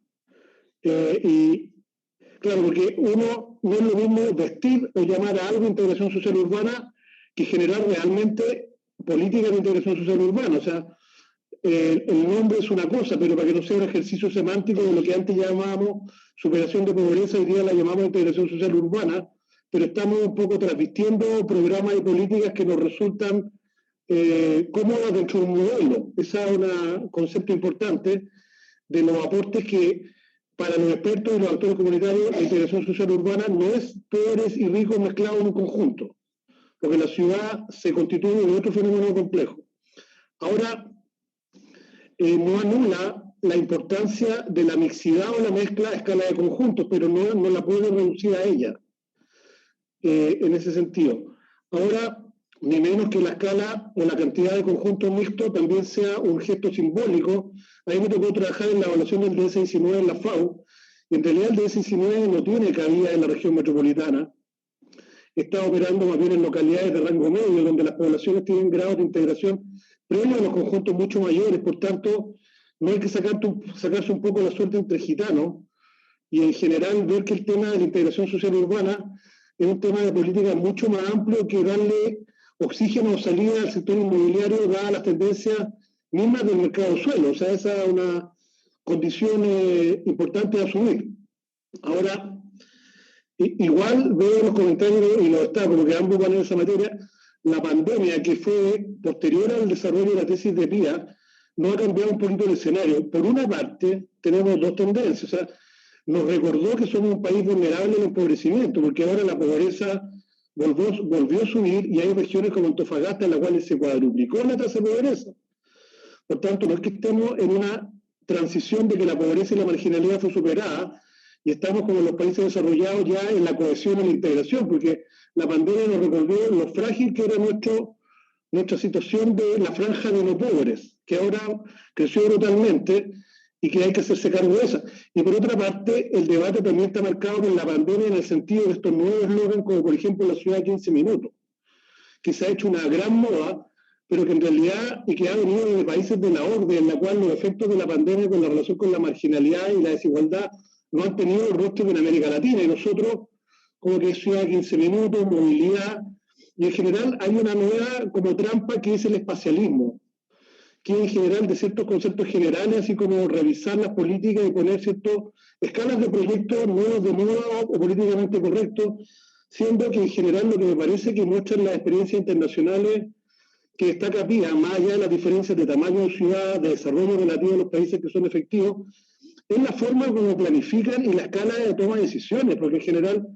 Y claro, porque uno no es lo mismo vestir o llamar a algo integración social urbana que generar realmente política de integración social urbana. O sea, el nombre es una cosa, pero para que no sea un ejercicio semántico de lo que antes llamábamos superación de pobreza, hoy día la llamamos integración social urbana, pero estamos un poco transvistiendo programas y políticas que nos resultan cómodas dentro de un modelo. Ese es un concepto importante de los aportes que para los expertos y los actores comunitarios la integración social urbana no es pobres y ricos mezclados en un conjunto, porque la ciudad se constituye en otro fenómeno complejo. Ahora, no anula la importancia de la mixidad o la mezcla a escala de conjuntos, pero no la puede reducir a ella en ese sentido. Ahora, ni menos que la escala o la cantidad de conjuntos mixtos también sea un gesto simbólico. A mí me tocó trabajar en la evaluación del DS-19 en la FAO, y en realidad el DS-19 no tiene cabida en la región metropolitana. Está operando más bien en localidades de rango medio, donde las poblaciones tienen grados de integración previo a los conjuntos mucho mayores. Por tanto, no hay que sacarse un poco la suerte entre gitanos y en general ver que el tema de la integración social urbana es un tema de política mucho más amplio que darle oxígeno o salida al sector inmobiliario dadas las tendencias mismas del mercado del suelo. O sea, esa es una condición importante de asumir. Ahora, igual veo los comentarios y los está, como que ambos van en esa materia. La pandemia, que fue posterior al desarrollo de la tesis de Pía, no ha cambiado un poquito el escenario. Por una parte, tenemos dos tendencias. O sea, nos recordó que somos un país vulnerable al empobrecimiento, porque ahora la pobreza volvió a subir y hay regiones como Antofagasta en las cuales se cuadruplicó la tasa de pobreza. Por tanto, no es que estemos en una transición de que la pobreza y la marginalidad fue superada y estamos como los países desarrollados ya en la cohesión y la integración, porque la pandemia nos recordó lo frágil que era nuestra situación de la franja de no pobres, que ahora creció brutalmente y que hay que hacerse cargo de esa. Y por otra parte, el debate también está marcado por la pandemia en el sentido de estos nuevos eslogans, como por ejemplo la ciudad de 15 minutos, que se ha hecho una gran moda, pero que en realidad, y que ha venido de países de la OCDE, en la cual los efectos de la pandemia con la relación con la marginalidad y la desigualdad no han tenido el rostro en América Latina, y nosotros, como que es ciudad de 15 minutos, movilidad, y en general hay una nueva como trampa que es el espacialismo, que en general de ciertos conceptos generales, así como revisar las políticas y poner ciertas escalas de proyectos nuevos de moda o políticamente correctos, siendo que en general lo que me parece que muestran las experiencias internacionales que destaca Pía, más allá de las diferencias de tamaño de ciudad, de desarrollo relativo de los países que son efectivos, es la forma como planifican y la escala de toma de decisiones, porque en general,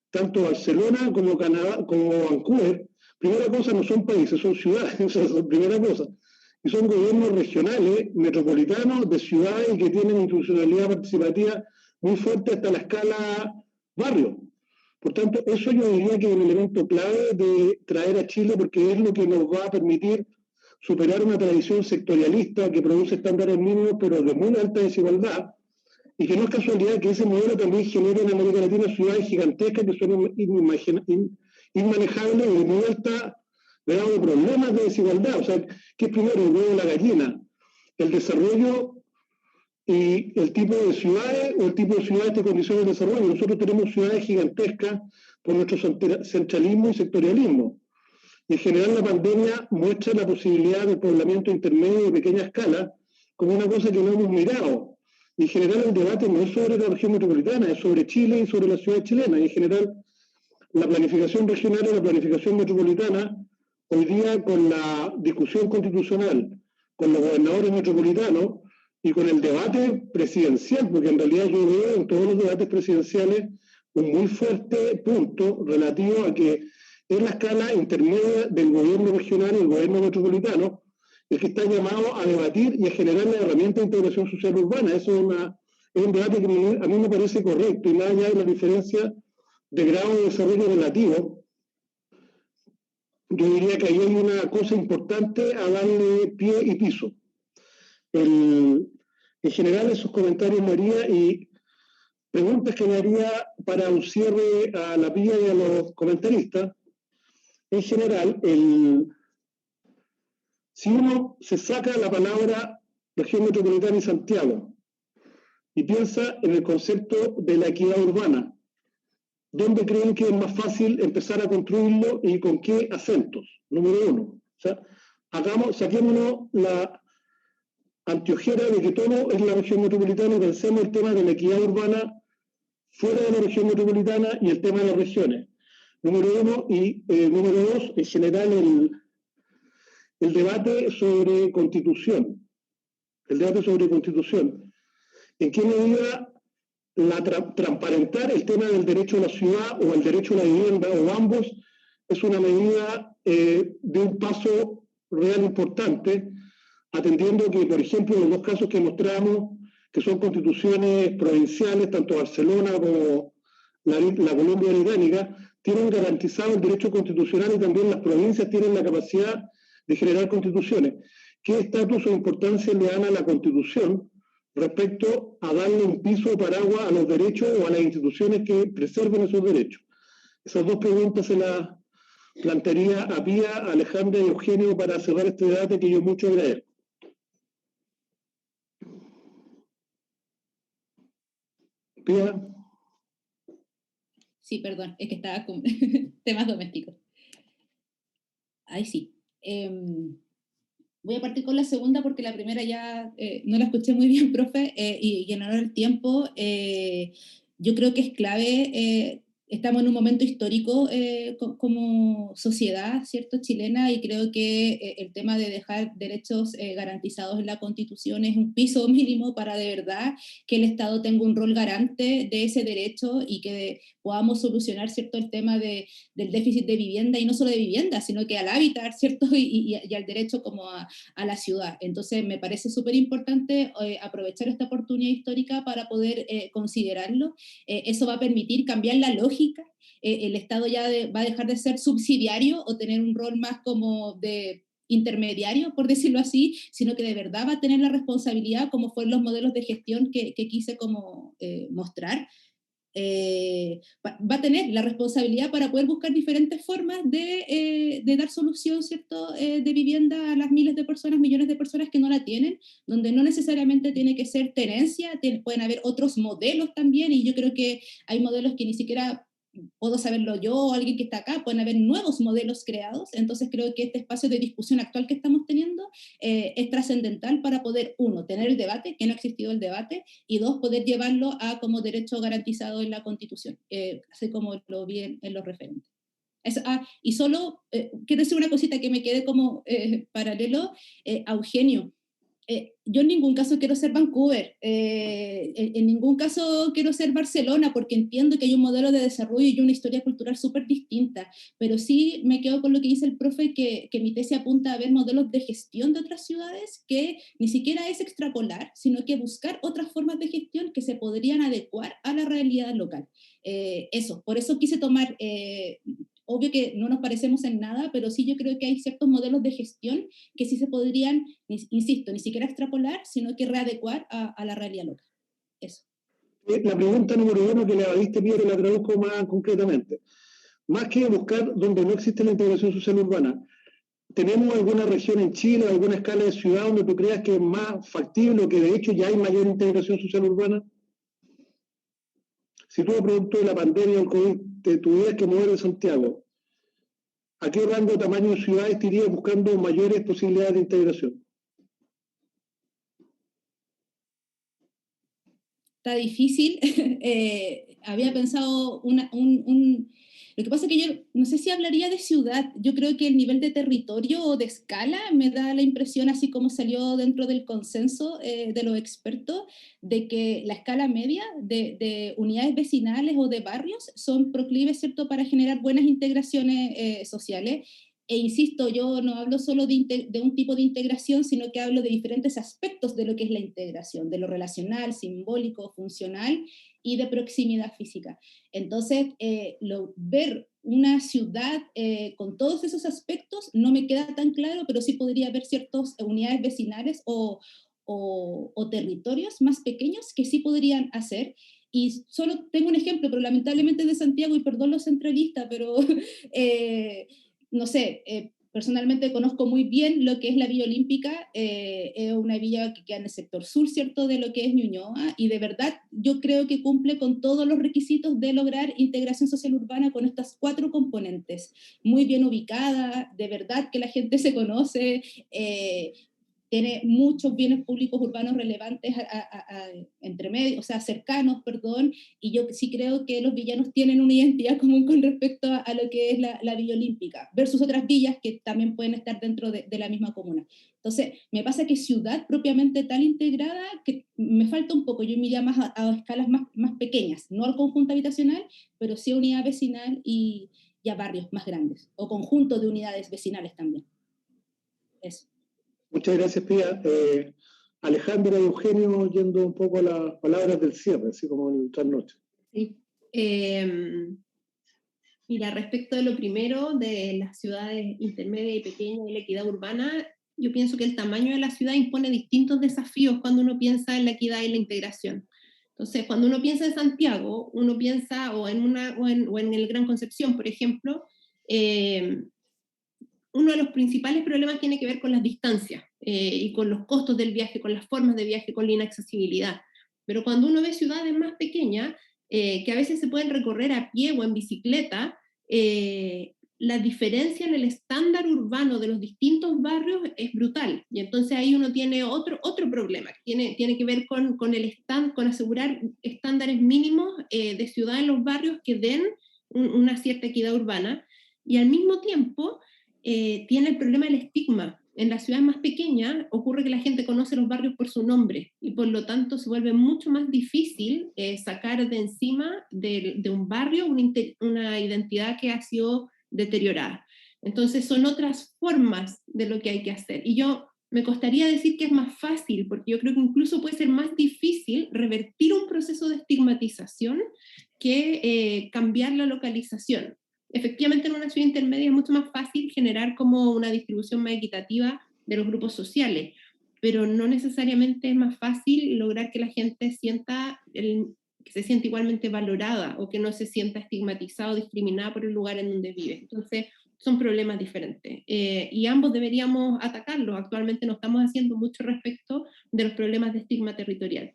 tanto Barcelona como Canadá, como Vancouver, primera cosa, no son países, son ciudades, esa es la primera cosa. Y son gobiernos regionales, metropolitanos, de ciudades y que tienen institucionalidad participativa muy fuerte hasta la escala barrio. Por tanto, eso yo diría que es un elemento clave de traer a Chile, porque es lo que nos va a permitir superar una tradición sectorialista que produce estándares mínimos, pero de muy alta desigualdad, y que no es casualidad que ese modelo también genere en América Latina ciudades gigantescas que son inmanejables y de muy alta grado de problemas de desigualdad. O sea, ¿qué es primero, el huevo o la gallina? El desarrollo y el tipo de ciudades o el tipo de ciudades de condiciones de desarrollo. Nosotros tenemos ciudades gigantescas por nuestro centralismo y sectorialismo. Y en general la pandemia muestra la posibilidad del poblamiento intermedio de pequeña escala como una cosa que no hemos mirado. Y en general el debate no es sobre la región metropolitana, es sobre Chile y sobre la ciudad chilena. Y en general la planificación regional y la planificación metropolitana, hoy día con la discusión constitucional, con los gobernadores metropolitanos y con el debate presidencial, porque en realidad yo veo en todos los debates presidenciales un muy fuerte punto relativo a que es la escala intermedia del gobierno regional y el gobierno metropolitano el que está llamado a debatir y a generar la herramienta de integración social urbana. Eso es un debate que a mí me parece correcto, y más allá de la diferencia de grado de desarrollo relativo, yo diría que ahí hay una cosa importante a darle pie y piso. En general, esos comentarios me haría, y preguntas que me haría para un cierre a la vía y a los comentaristas. En general, si uno se saca la palabra región metropolitana y Santiago y piensa en el concepto de la equidad urbana, ¿dónde creen que es más fácil empezar a construirlo y con qué acentos? Número uno. O sea, saquémonos la anteojera de que todo es la región metropolitana y pensemos el tema de la equidad urbana fuera de la región metropolitana y el tema de las regiones. Número uno. Y número dos, en general, el debate sobre constitución. El debate sobre constitución. ¿En qué medida transparentar el tema del derecho a la ciudad o el derecho a la vivienda, o ambos, es una medida de un paso real importante, atendiendo que, por ejemplo, los dos casos que mostramos, que son constituciones provinciales, tanto Barcelona como la Colombia Británica, tienen garantizado el derecho constitucional, y también las provincias tienen la capacidad de generar constituciones. ¿Qué estatus o importancia le dan a la Constitución respecto a darle un piso o paraguas a los derechos o a las instituciones que preserven esos derechos? Esas dos preguntas se las plantearía a Pía, a Alejandra y Eugenio para cerrar este debate que yo mucho agradezco. Pía. Sí, perdón, es que estaba con temas domésticos. Ahí sí. Voy a partir con la segunda porque la primera ya no la escuché muy bien, profe, y en honor al tiempo, yo creo que es clave. Estamos en un momento histórico como sociedad, ¿cierto?, chilena, y creo que el tema de dejar derechos garantizados en la Constitución es un piso mínimo para de verdad que el Estado tenga un rol garante de ese derecho y que podamos solucionar, ¿cierto?, el tema del déficit de vivienda, y no solo de vivienda, sino que al hábitat, ¿cierto?, y al derecho como a la ciudad. Entonces me parece súper importante aprovechar esta oportunidad histórica para poder considerarlo. Eso va a permitir cambiar la lógica. El Estado ya va a dejar de ser subsidiario o tener un rol más como de intermediario, por decirlo así, sino que de verdad va a tener la responsabilidad, como fue en los modelos de gestión que quise como mostrar. Va a tener la responsabilidad para poder buscar diferentes formas de dar solución, ¿cierto?, de vivienda a las miles de personas, millones de personas que no la tienen, donde no necesariamente tiene que ser tenencia, pueden haber otros modelos también, y yo creo que hay modelos que ni siquiera puedo saberlo yo o alguien que está acá, pueden haber nuevos modelos creados. Entonces creo que este espacio de discusión actual que estamos teniendo es trascendental para poder, uno, tener el debate, que no ha existido el debate, y dos, poder llevarlo a como derecho garantizado en la Constitución, así como lo vi en los referentes. Y solo quiero decir una cosita que me quede como paralelo a Eugenio. Yo en ningún caso quiero ser Vancouver, en ningún caso quiero ser Barcelona, porque entiendo que hay un modelo de desarrollo y una historia cultural súper distinta, pero sí me quedo con lo que dice el profe, que mi tesis apunta a ver modelos de gestión de otras ciudades, que ni siquiera es extrapolar, sino que buscar otras formas de gestión que se podrían adecuar a la realidad local. Por eso quise tomar... obvio que no nos parecemos en nada, pero sí yo creo que hay ciertos modelos de gestión que sí se podrían, insisto, ni siquiera extrapolar, sino que readecuar a la realidad local. Eso. La pregunta número uno que le diste, Pierre, la traduzco más concretamente. Más que buscar donde no existe la integración social urbana, ¿tenemos alguna región en Chile, alguna escala de ciudad donde tú creas que es más factible o que de hecho ya hay mayor integración social urbana? Si tú, producto de la pandemia del COVID, te tuvieras que mover de Santiago, ¿a qué rango de tamaño de ciudades te irías buscando mayores posibilidades de integración? está difícil. Había pensado lo que pasa es que yo no sé si hablaría de ciudad. Yo creo que el nivel de territorio o de escala me da la impresión, así como salió dentro del consenso de los expertos, de que la escala media de unidades vecinales o de barrios son proclives, ¿cierto?, para generar buenas integraciones sociales. E insisto, yo no hablo solo de un tipo de integración, sino que hablo de diferentes aspectos de lo que es la integración, de lo relacional, simbólico, funcional y de proximidad física. Entonces, ver una ciudad con todos esos aspectos no me queda tan claro, pero sí podría haber ciertas unidades vecinales o territorios más pequeños que sí podrían hacer. Y solo tengo un ejemplo, pero lamentablemente de Santiago, y perdón los centralistas, pero no sé, personalmente conozco muy bien lo que es la Villa Olímpica, es una villa que queda en el sector sur, ¿cierto?, de lo que es Ñuñoa, y de verdad yo creo que cumple con todos los requisitos de lograr integración social urbana con estas 4 componentes, muy bien ubicada, de verdad que la gente se conoce, tiene muchos bienes públicos urbanos relevantes entre medio, o sea, cercanos, perdón, y yo sí creo que los villanos tienen una identidad común con respecto a lo que es la Villa Olímpica, versus otras villas que también pueden estar dentro de la misma comuna. Entonces, me pasa que ciudad propiamente tal integrada, que me falta un poco, yo me iría más a escalas más pequeñas, no al conjunto habitacional, pero sí a unidad vecinal y a barrios más grandes, o conjunto de unidades vecinales también. Eso. Muchas gracias, Pía. Alejandra y Eugenio, yendo un poco a las palabras del cierre, así como en el trasnoche. Sí. Mira, respecto de lo primero, de las ciudades intermedias y pequeñas y la equidad urbana, yo pienso que el tamaño de la ciudad impone distintos desafíos cuando uno piensa en la equidad y la integración. Entonces, cuando uno piensa en Santiago, uno piensa o en el Gran Concepción, por ejemplo, uno de los principales problemas tiene que ver con las distancias y con los costos del viaje, con las formas de viaje, con la inaccesibilidad. Pero cuando uno ve ciudades más pequeñas, que a veces se pueden recorrer a pie o en bicicleta, la diferencia en el estándar urbano de los distintos barrios es brutal. Y entonces ahí uno tiene otro problema, tiene que ver con asegurar estándares mínimos de ciudad en los barrios que den una cierta equidad urbana. Y al mismo tiempo, tiene el problema del estigma. En las ciudades más pequeñas ocurre que la gente conoce los barrios por su nombre y por lo tanto se vuelve mucho más difícil sacar de encima de un barrio una identidad que ha sido deteriorada. Entonces son otras formas de lo que hay que hacer. Y yo me costaría decir que es más fácil, porque yo creo que incluso puede ser más difícil revertir un proceso de estigmatización que cambiar la localización. Efectivamente, en una ciudad intermedia es mucho más fácil generar como una distribución más equitativa de los grupos sociales, pero no necesariamente es más fácil lograr que la gente que se sienta igualmente valorada o que no se sienta estigmatizada o discriminada por el lugar en donde vive. Entonces, son problemas diferentes y ambos deberíamos atacarlos. Actualmente no estamos haciendo mucho respecto de los problemas de estigma territorial.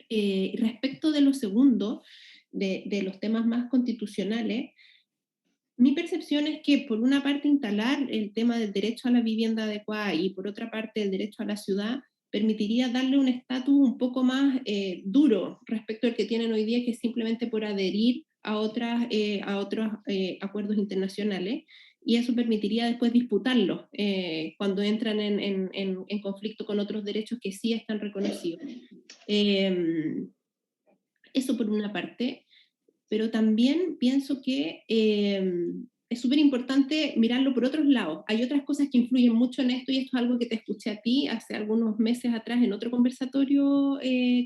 Respecto de lo segundo, de los temas más constitucionales, mi percepción es que por una parte instalar el tema del derecho a la vivienda adecuada y por otra parte el derecho a la ciudad permitiría darle un estatus un poco más duro respecto al que tienen hoy día, que es simplemente por adherir a otros acuerdos internacionales, y eso permitiría después disputarlos cuando entran en conflicto con otros derechos que sí están reconocidos. Eso por una parte. Pero también pienso que es súper importante mirarlo por otros lados. Hay otras cosas que influyen mucho en esto, y esto es algo que te escuché a ti hace algunos meses atrás en otro conversatorio,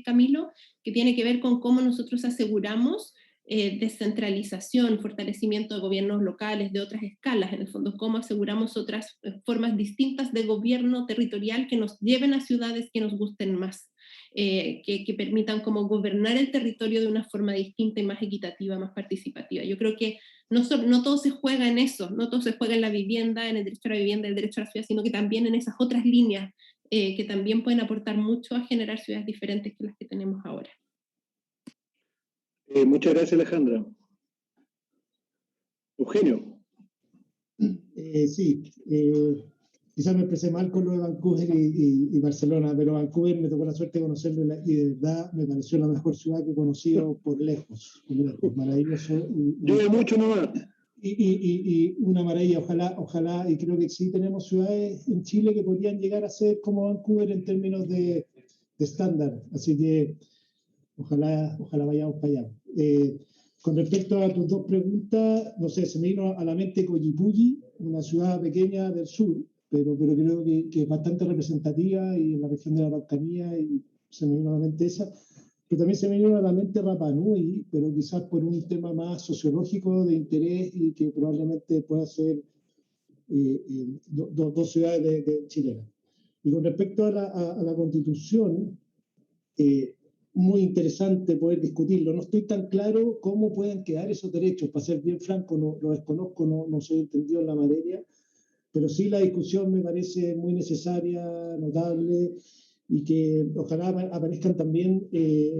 Camilo, que tiene que ver con cómo nosotros aseguramos descentralización, fortalecimiento de gobiernos locales de otras escalas, en el fondo, cómo aseguramos otras formas distintas de gobierno territorial que nos lleven a ciudades que nos gusten más. Que permitan como gobernar el territorio de una forma distinta y más equitativa, más participativa. Yo creo que no todo se juega en eso, no todo se juega en la vivienda, en el derecho a la vivienda, el derecho a la ciudad, sino que también en esas otras líneas que también pueden aportar mucho a generar ciudades diferentes que las que tenemos ahora. Muchas gracias, Alejandra. Eugenio. Sí, quizás me expresé mal con lo de Vancouver y Barcelona, pero Vancouver me tocó la suerte de conocerlo y de verdad me pareció la mejor ciudad que he conocido por lejos, maravilloso. Llueve mucho nomás. Y una maravilla, ojalá, y creo que sí tenemos ciudades en Chile que podrían llegar a ser como Vancouver en términos de estándar, así que ojalá vayamos para allá. Con respecto a tus dos preguntas, no sé, se me vino a la mente Coyipulli, una ciudad pequeña del sur, pero creo que es bastante representativa y en la región de la Araucanía, y se me vino a la mente esa. Pero también se me vino a la mente Rapa Nui, pero quizás por un tema más sociológico de interés y que probablemente pueda ser dos ciudades de chilenas. Y con respecto a la Constitución, muy interesante poder discutirlo. No estoy tan claro cómo pueden quedar esos derechos. Para ser bien franco, no lo desconozco, no soy entendido en la materia, pero sí la discusión me parece muy necesaria, notable, y que ojalá aparezcan también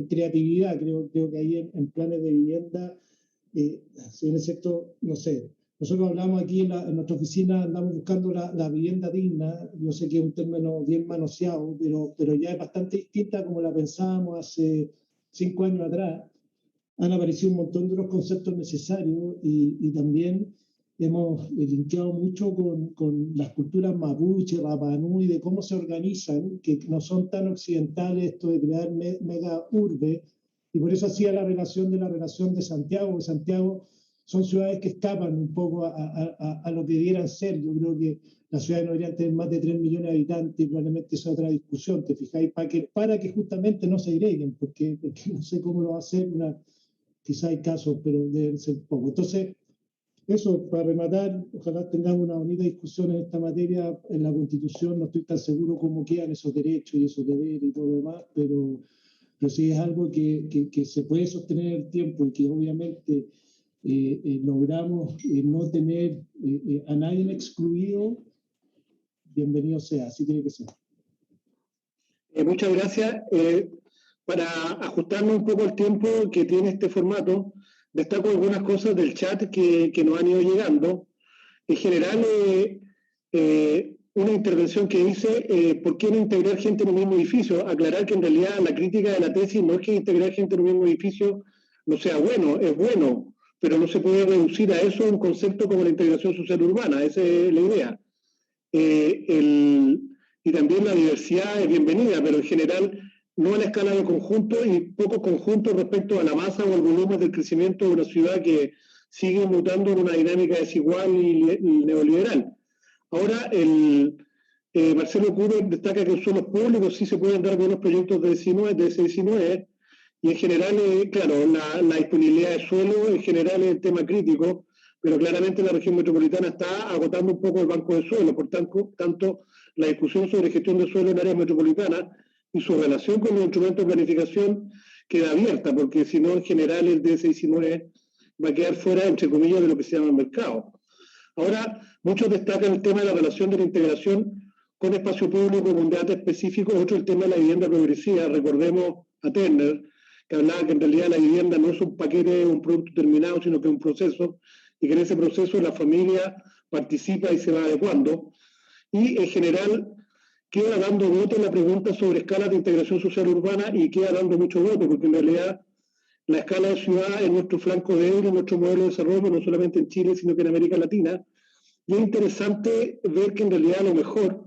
creatividad. Creo que ahí en planes de vivienda, si en el sector, no sé, nosotros hablamos aquí en nuestra oficina, andamos buscando la vivienda digna. Yo sé que es un término bien manoseado, pero ya es bastante distinta como la pensábamos hace 5 años atrás. Han aparecido un montón de los conceptos necesarios y también hemos linkeado mucho con las culturas mapuche, Rapa Nui, de cómo se organizan, que no son tan occidentales esto de crear mega urbe, y por eso hacía la relación de Santiago, que Santiago son ciudades que escapan un poco a lo que debieran ser. Yo creo que las ciudades no deberían tener más de 3 millones de habitantes, y probablemente esa es otra discusión, ¿te fijáis? Para que justamente no se agreguen, porque no sé cómo lo va a hacer, quizá hay casos, pero deben ser poco. Entonces, eso, para rematar, ojalá tengamos una bonita discusión en esta materia. En la Constitución no estoy tan seguro cómo quedan esos derechos y esos deberes y todo lo demás, pero sí es algo que se puede sostener en el tiempo y que obviamente logramos no tener a nadie excluido. Bienvenido sea, así tiene que ser. Muchas gracias. Para ajustarnos un poco al tiempo que tiene este formato, destaco algunas cosas del chat que nos han ido llegando. En general, una intervención que dice, ¿por qué no integrar gente en un mismo edificio? Aclarar que en realidad la crítica de la tesis no es que integrar gente en un mismo edificio no sea bueno, es bueno, pero no se puede reducir a eso un concepto como la integración social urbana, esa es la idea. Y también la diversidad es bienvenida, pero en general no a la escala de conjunto y pocos conjuntos respecto a la masa o el volumen del crecimiento de una ciudad que sigue mutando en una dinámica desigual y neoliberal. Ahora, Marcelo Curo destaca que en suelos públicos sí se pueden dar buenos proyectos de S19, y en general, claro, la disponibilidad de suelo en general es el tema crítico, pero claramente la región metropolitana está agotando un poco el banco de suelo. Por tanto, la discusión sobre gestión de suelo en áreas metropolitanas y su relación con los instrumentos de planificación queda abierta, porque si no, en general, el DS19 va a quedar fuera, entre comillas, de lo que se llama el mercado. Ahora, muchos destacan el tema de la relación de la integración con espacio público, con datos específicos. Otro, el tema de la vivienda progresiva. Recordemos a Turner, que hablaba que en realidad la vivienda no es un paquete, un producto terminado, sino que es un proceso, y que en ese proceso la familia participa y se va adecuando. Y en general queda dando voto en la pregunta sobre escalas de integración social urbana, y queda dando mucho voto, porque en realidad la escala de ciudad es nuestro flanco débil, nuestro modelo de desarrollo, no solamente en Chile, sino que en América Latina. Y es interesante ver que en realidad a lo mejor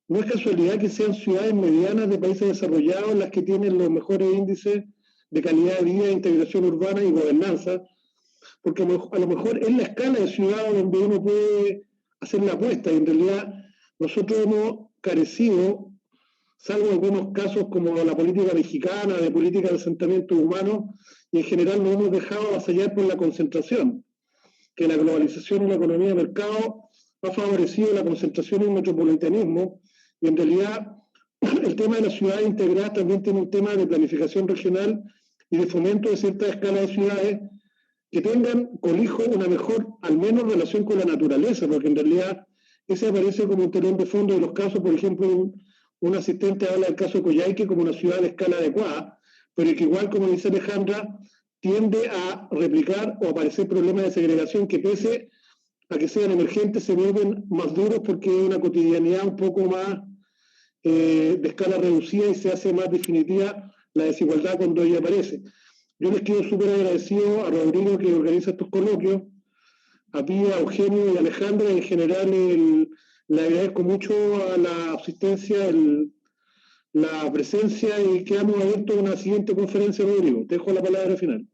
no es casualidad que sean ciudades medianas de países desarrollados las que tienen los mejores índices de calidad de vida, integración urbana y gobernanza, porque a lo mejor es la escala de ciudad donde uno puede hacer la apuesta, y en realidad nosotros hemos carecido, salvo algunos casos como la política mexicana, de política de asentamientos humanos, y en general nos hemos dejado avasallar por la concentración, que la globalización y la economía de mercado ha favorecido la concentración y el metropolitanismo, y en realidad el tema de las ciudades integradas también tiene un tema de planificación regional y de fomento de cierta escala de ciudades que tengan, colijo, una mejor, al menos, relación con la naturaleza, porque en realidad ese aparece como un telón de fondo de los casos. Por ejemplo, un asistente habla del caso de Coyhaique como una ciudad de escala adecuada, pero que igual, como dice Alejandra, tiende a replicar o aparecer problemas de segregación que, pese a que sean emergentes se vuelven más duros porque es una cotidianidad un poco más de escala reducida y se hace más definitiva la desigualdad cuando ella aparece. Yo les quedo súper agradecido a Rodrigo que organiza estos coloquios, a Pía, a Eugenio y a Alejandra. En general, le agradezco mucho a la asistencia, la presencia y quedamos abiertos a una siguiente conferencia, Rodrigo. Te dejo la palabra final.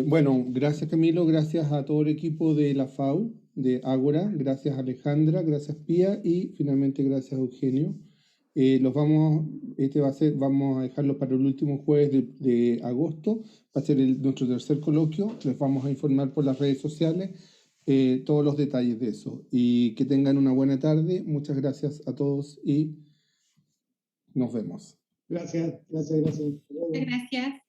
Bueno, gracias Camilo, gracias a todo el equipo de la FAU, de Ágora, gracias Alejandra, gracias Pía y finalmente gracias Eugenio. Vamos a dejarlo para el último jueves de agosto, va a ser nuestro tercer coloquio, les vamos a informar por las redes sociales todos los detalles de eso. Y que tengan una buena tarde, muchas gracias a todos y nos vemos. Gracias, gracias, gracias. Muchas gracias.